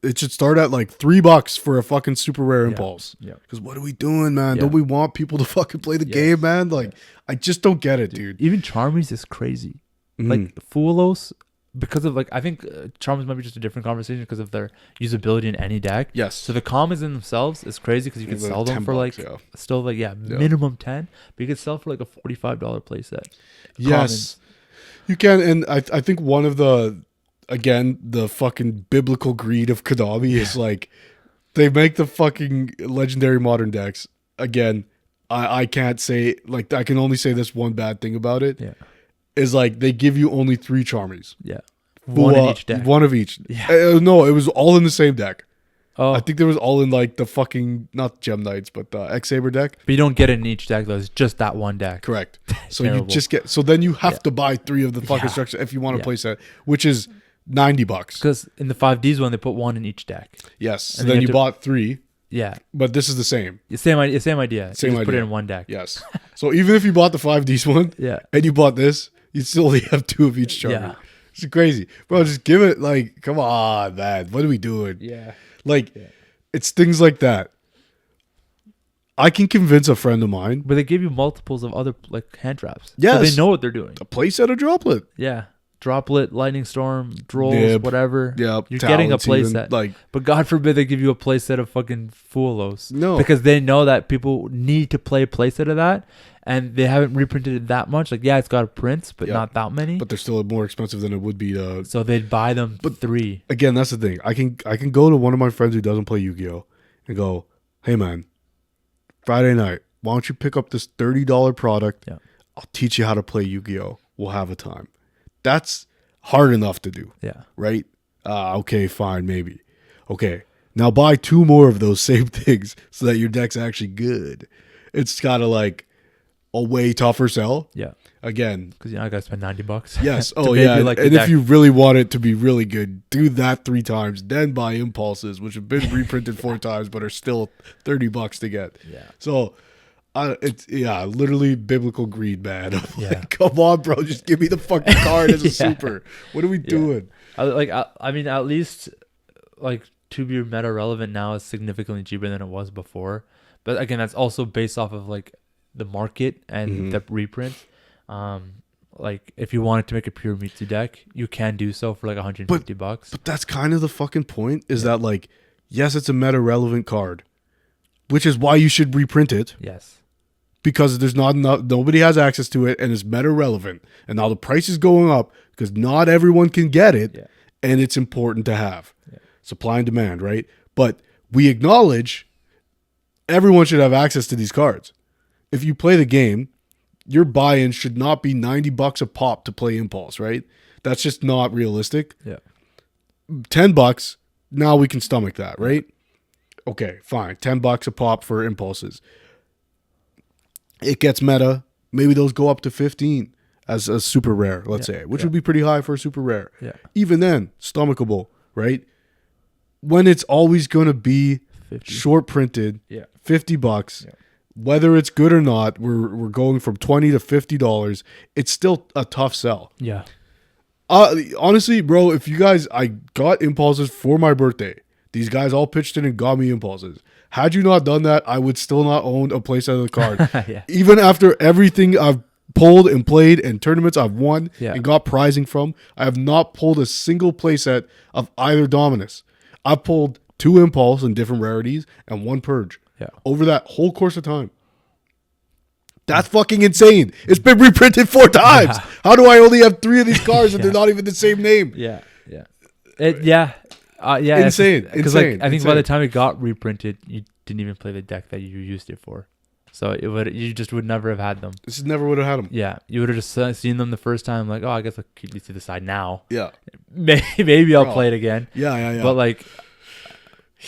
It should start at like $3 for a fucking super rare impulse. Yeah. Because what are we doing, man? Don't we want people to fucking play the game, man? Like, I just don't get it, dude. Even Charmies is crazy. Like Fulos, because of like, I think Charmies might be just a different conversation because of their usability in any deck. Yes. So the commons in themselves is crazy because you can sell them for like still like minimum 10, but you could sell for like a $45 playset. Yes, commons. You can, and I think one of the fucking biblical greed of Konami is like they make the fucking legendary modern decks. Again, I can't say, like, I can only say this one bad thing about it. Yeah. Is like they give you only 3 Charmies. Yeah. One in each deck. One of each. Yeah. No, it was all in the same deck. Oh. I think there was all in like the fucking, not Gem Knights, but the X-Saber deck. But you don't get it in each deck though. It's just that one deck. Correct. So you just get, so then you have to buy 3 of the fucking structure if you want to play set, which is $90. Because in the 5Ds one, they put 1 in each deck. Yes. And then you bought 3. Yeah. But this is the same. Same idea. Same idea. Put it in one deck. Yes. So even if you bought the 5Ds one and you bought this, you still only have 2 of each Charmy. Yeah. It's crazy. Bro, just give it, like, come on, man. What are we doing? Yeah. Like, it's things like that. I can convince a friend of mine. But they give you multiples of other, like, hand traps. Yes. So they know what they're doing. A playset of Droplet. Yeah. Droplet, Lightning Storm, Drolls, whatever. Yep. You're getting a playset. Like, but God forbid they give you a playset of fucking Fulos. No. Because they know that people need to play a playset of that. And they haven't reprinted it that much. Like, yeah, it's got a prints, but not that many. But they're still more expensive than it would be to... So they'd buy them 3. Again, that's the thing. I can go to one of my friends who doesn't play Yu-Gi-Oh! And go, hey, man, Friday night, why don't you pick up this $30 product? Yeah. I'll teach you how to play Yu-Gi-Oh! We'll have a time. That's hard enough to do. Yeah. Right? Okay, fine, maybe. Okay, now buy 2 more of those same things so that your deck's actually good. It's got to, like... a way tougher sell. Yeah. Again. Because I got to spend $90. Yes. Oh, yeah. Like and if you really want it to be really good, do that 3 times. Then buy impulses, which have been reprinted 4 times, but are still $30 to get. Yeah. So, it's, literally biblical greed, man. Like, come on, bro. Just give me the fucking card as a super. What are we doing? I mean, at least, like, to be meta relevant now is significantly cheaper than it was before. But again, that's also based off of, like, the market and the reprint. Like, if you wanted to make a pure Mitsu deck, you can do so for like $150. But that's kind of the fucking point, is that, like, yes, it's a meta relevant card, which is why you should reprint it. Yes. Because there's not enough, nobody has access to it, and it's meta relevant. And now the price is going up because not everyone can get it, and it's important to have. Yeah. Supply and demand, right? But we acknowledge everyone should have access to these cards. If you play the game, your buy-in should not be $90 a pop to play Impulse, right? That's just not realistic. Yeah. $10, now we can stomach that, right? Okay, fine. $10 a pop for Impulses. It gets meta. Maybe those go up to 15 as a super rare, let's say, which would be pretty high for a super rare. Yeah. Even then, stomachable, right? When it's always going to be 50. Short printed, $50. Yeah. Whether it's good or not, we're going from $20 to $50. It's still a tough sell. Yeah. Honestly, bro, if you guys, I got impulses for my birthday. These guys all pitched in and got me impulses. Had you not done that, I would still not own a playset of the card. Even after everything I've pulled and played and tournaments I've won and got prizing from, I have not pulled a single playset of either Dominus. I've pulled 2 impulse in different rarities and 1 purge. Yeah. Over that whole course of time. That's fucking insane. It's been reprinted 4 times. Yeah. How do I only have 3 of these cards and they're not even the same name? Yeah. Insane. Because I think by the time it got reprinted, you didn't even play the deck that you used it for. So you just would never have had them. This never would have had them. Yeah, you would have just seen them the first time, like, oh, I guess I'll keep these to the side now. Yeah, maybe I'll play it again. Yeah. But like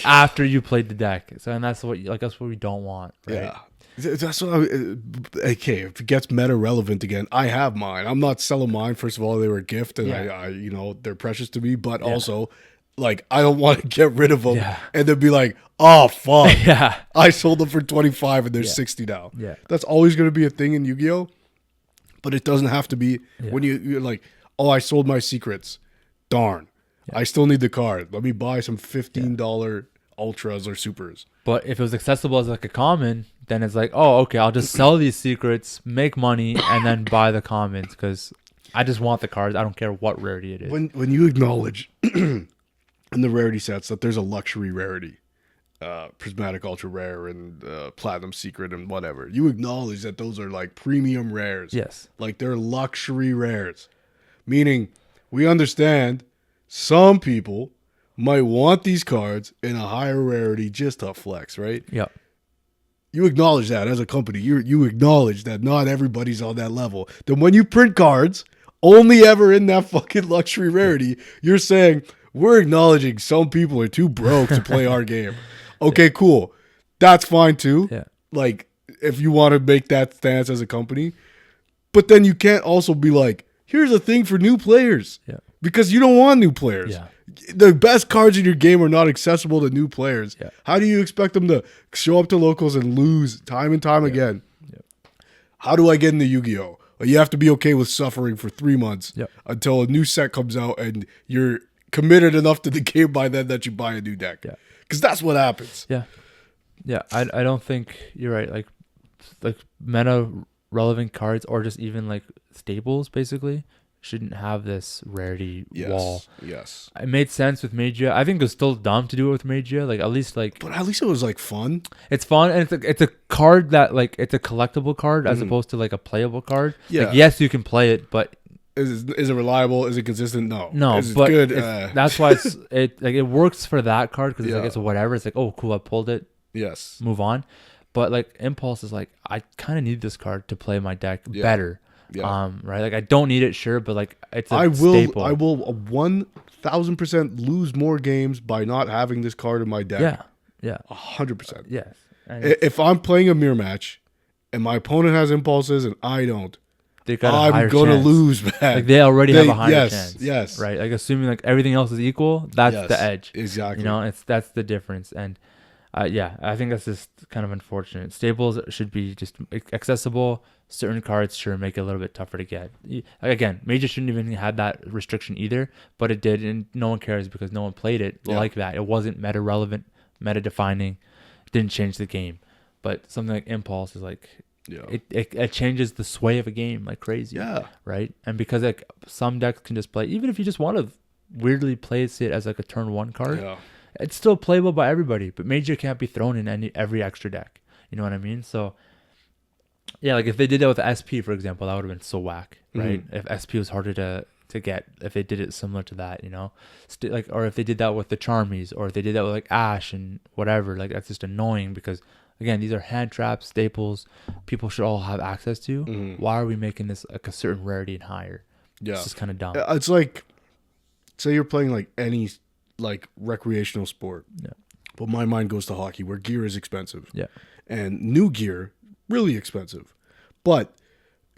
after you played the deck, and that's what we don't want. Right? Yeah, that's what. Okay, if it gets meta relevant again, I have mine. I'm not selling mine. First of all, they were a gift, and I they're precious to me. But also, like, I don't want to get rid of them and then be like, oh fuck, I sold them for 25 and they're 60 now. Yeah, that's always going to be a thing in Yu-Gi-Oh, but it doesn't have to be when you're like, oh, I sold my secrets, darn, I still need the card. Let me buy some $15 ultras or supers. But if it was accessible as like a common, then it's like, oh, okay, I'll just sell these secrets, make money, and then buy the commons because I just want the cards. I don't care what rarity it is. When you acknowledge in the rarity sets that there's a luxury rarity, prismatic ultra rare and platinum secret and whatever, you acknowledge that those are like premium rares. Yes, like they're luxury rares, meaning we understand some people might want these cards in a higher rarity just to flex, right? Yeah, you acknowledge that as a company. You acknowledge that not everybody's on that level. Then when you print cards only ever in that fucking luxury rarity, you're saying, we're acknowledging some people are too broke to play our game. Okay, cool. That's fine too. Yeah. Like, if you want to make that stance as a company. But then you can't also be like, here's a thing for new players. Yeah. Because you don't want new players. Yeah. The best cards in your game are not accessible to new players. Yeah. How do you expect them to show up to locals and lose time and time again? Yeah. How do I get into Yu-Gi-Oh? Well, you have to be okay with suffering for 3 months until a new set comes out and you're committed enough to the game by then that you buy a new deck. Yeah. Because that's what happens. Yeah. Yeah. I don't think you're right. Like meta relevant cards or just even like staples basically shouldn't have this rarity wall. Yes. It made sense with Magia. I think it was still dumb to do it with Magia. Like at least but at least it was like fun. It's fun, and it's a card that like it's a collectible card as opposed to like a playable card. Yeah. Like, yes, you can play it, but is it reliable? Is it consistent? No. Is it good? That's why it works for that card because it's like it's whatever. It's like, oh cool, I pulled it. Yes. Move on. But like Impulse is like, I kind of need this card to play my deck better. Yeah. Right. Like I don't need it, sure, but like it's a staple. I will 1,000% lose more games by not having this card in my deck. Yeah. 100%. Yes. If I'm playing a mirror match and my opponent has impulses and I don't, I'm gonna lose, man. Like they already have a higher chance. Yes. Right. Like assuming like everything else is equal, that's the edge. Exactly. You know, that's the difference. And I think that's just kind of unfortunate. Staples should be just accessible. Certain cards sure make it a little bit tougher to get. Again, Major shouldn't even had that restriction either, but it did, and no one cares because no one played it like that. It wasn't meta relevant, meta defining. It didn't change the game. But something like Impulse is like, it changes the sway of a game like crazy. Yeah. Right. And because like some decks can just play, even if you just want to weirdly place it as like a turn 1 card. Yeah. It's still playable by everybody, but Major can't be thrown in every extra deck. You know what I mean? So, yeah, like if they did that with SP, for example, that would have been so whack, right? Mm-hmm. If SP was harder to get, if they did it similar to that, you know, like, or if they did that with the Charmies, or if they did that with like Ash and whatever, like that's just annoying because again, these are hand traps, staples, people should all have access to. Mm-hmm. Why are we making this like a certain rarity and higher? Yeah, it's just kind of dumb. It's like, say you're playing like any like recreational sport, but my mind goes to hockey where gear is expensive, and new gear really expensive, but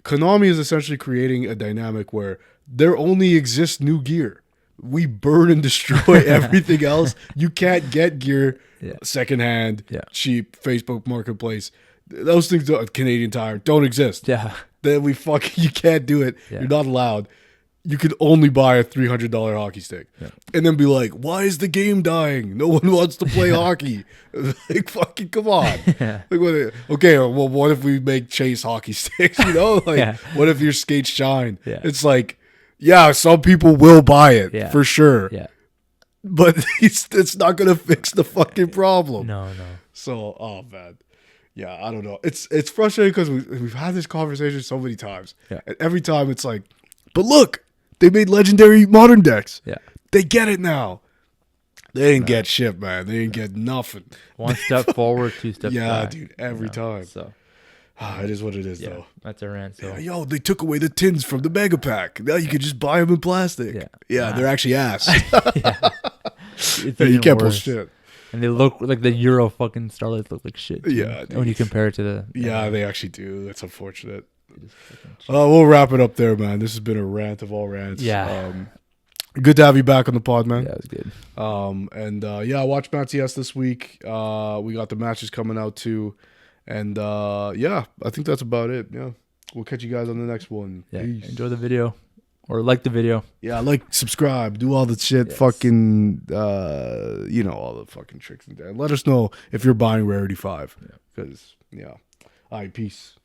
Konami is essentially creating a dynamic where there only exists new gear. We burn and destroy everything else. You can't get gear secondhand, cheap, Facebook Marketplace. Those things, Canadian Tire, don't exist. Yeah, then you can't do it. You're not allowed. You could only buy a $300 hockey stick, and then be like, "Why is the game dying? No one wants to play hockey." Like, fucking come on. Like, okay, well, what if we make Chase hockey sticks? You know, like, what if your skates shine? It's like, some people will buy it for sure. But it's not gonna fix the fucking problem. No. So, oh man, Yeah, I don't know. It's frustrating because we've had this conversation so many times. Yeah. And every time it's like, but look, they made legendary modern decks. Yeah. They get it now. They didn't get shit, man. They didn't get nothing. One step forward, two steps back. Yeah, dude, every time. So it is what it is, though. That's a rant. So yo, they took away the tins from the mega pack. Now you can just buy them in plastic. Yeah, they're actually ass. You can't pull shit. And they look like the Euro fucking Starlights look like shit. Too, yeah, when you compare it to the. Yeah, they actually do. That's unfortunate. We'll wrap it up there, man. This has been a rant of all rants. Yeah. Good to have you back on the pod, man. Yeah, it was good. I watched Match CS this week. We got the matches coming out too. And I think that's about it. Yeah. We'll catch you guys on the next one. Yeah. Peace. Enjoy the video. Or like the video. Yeah, subscribe, do all the shit, fucking, all the fucking tricks and that. Let us know if you're buying Rarity 5. Because, all right, peace.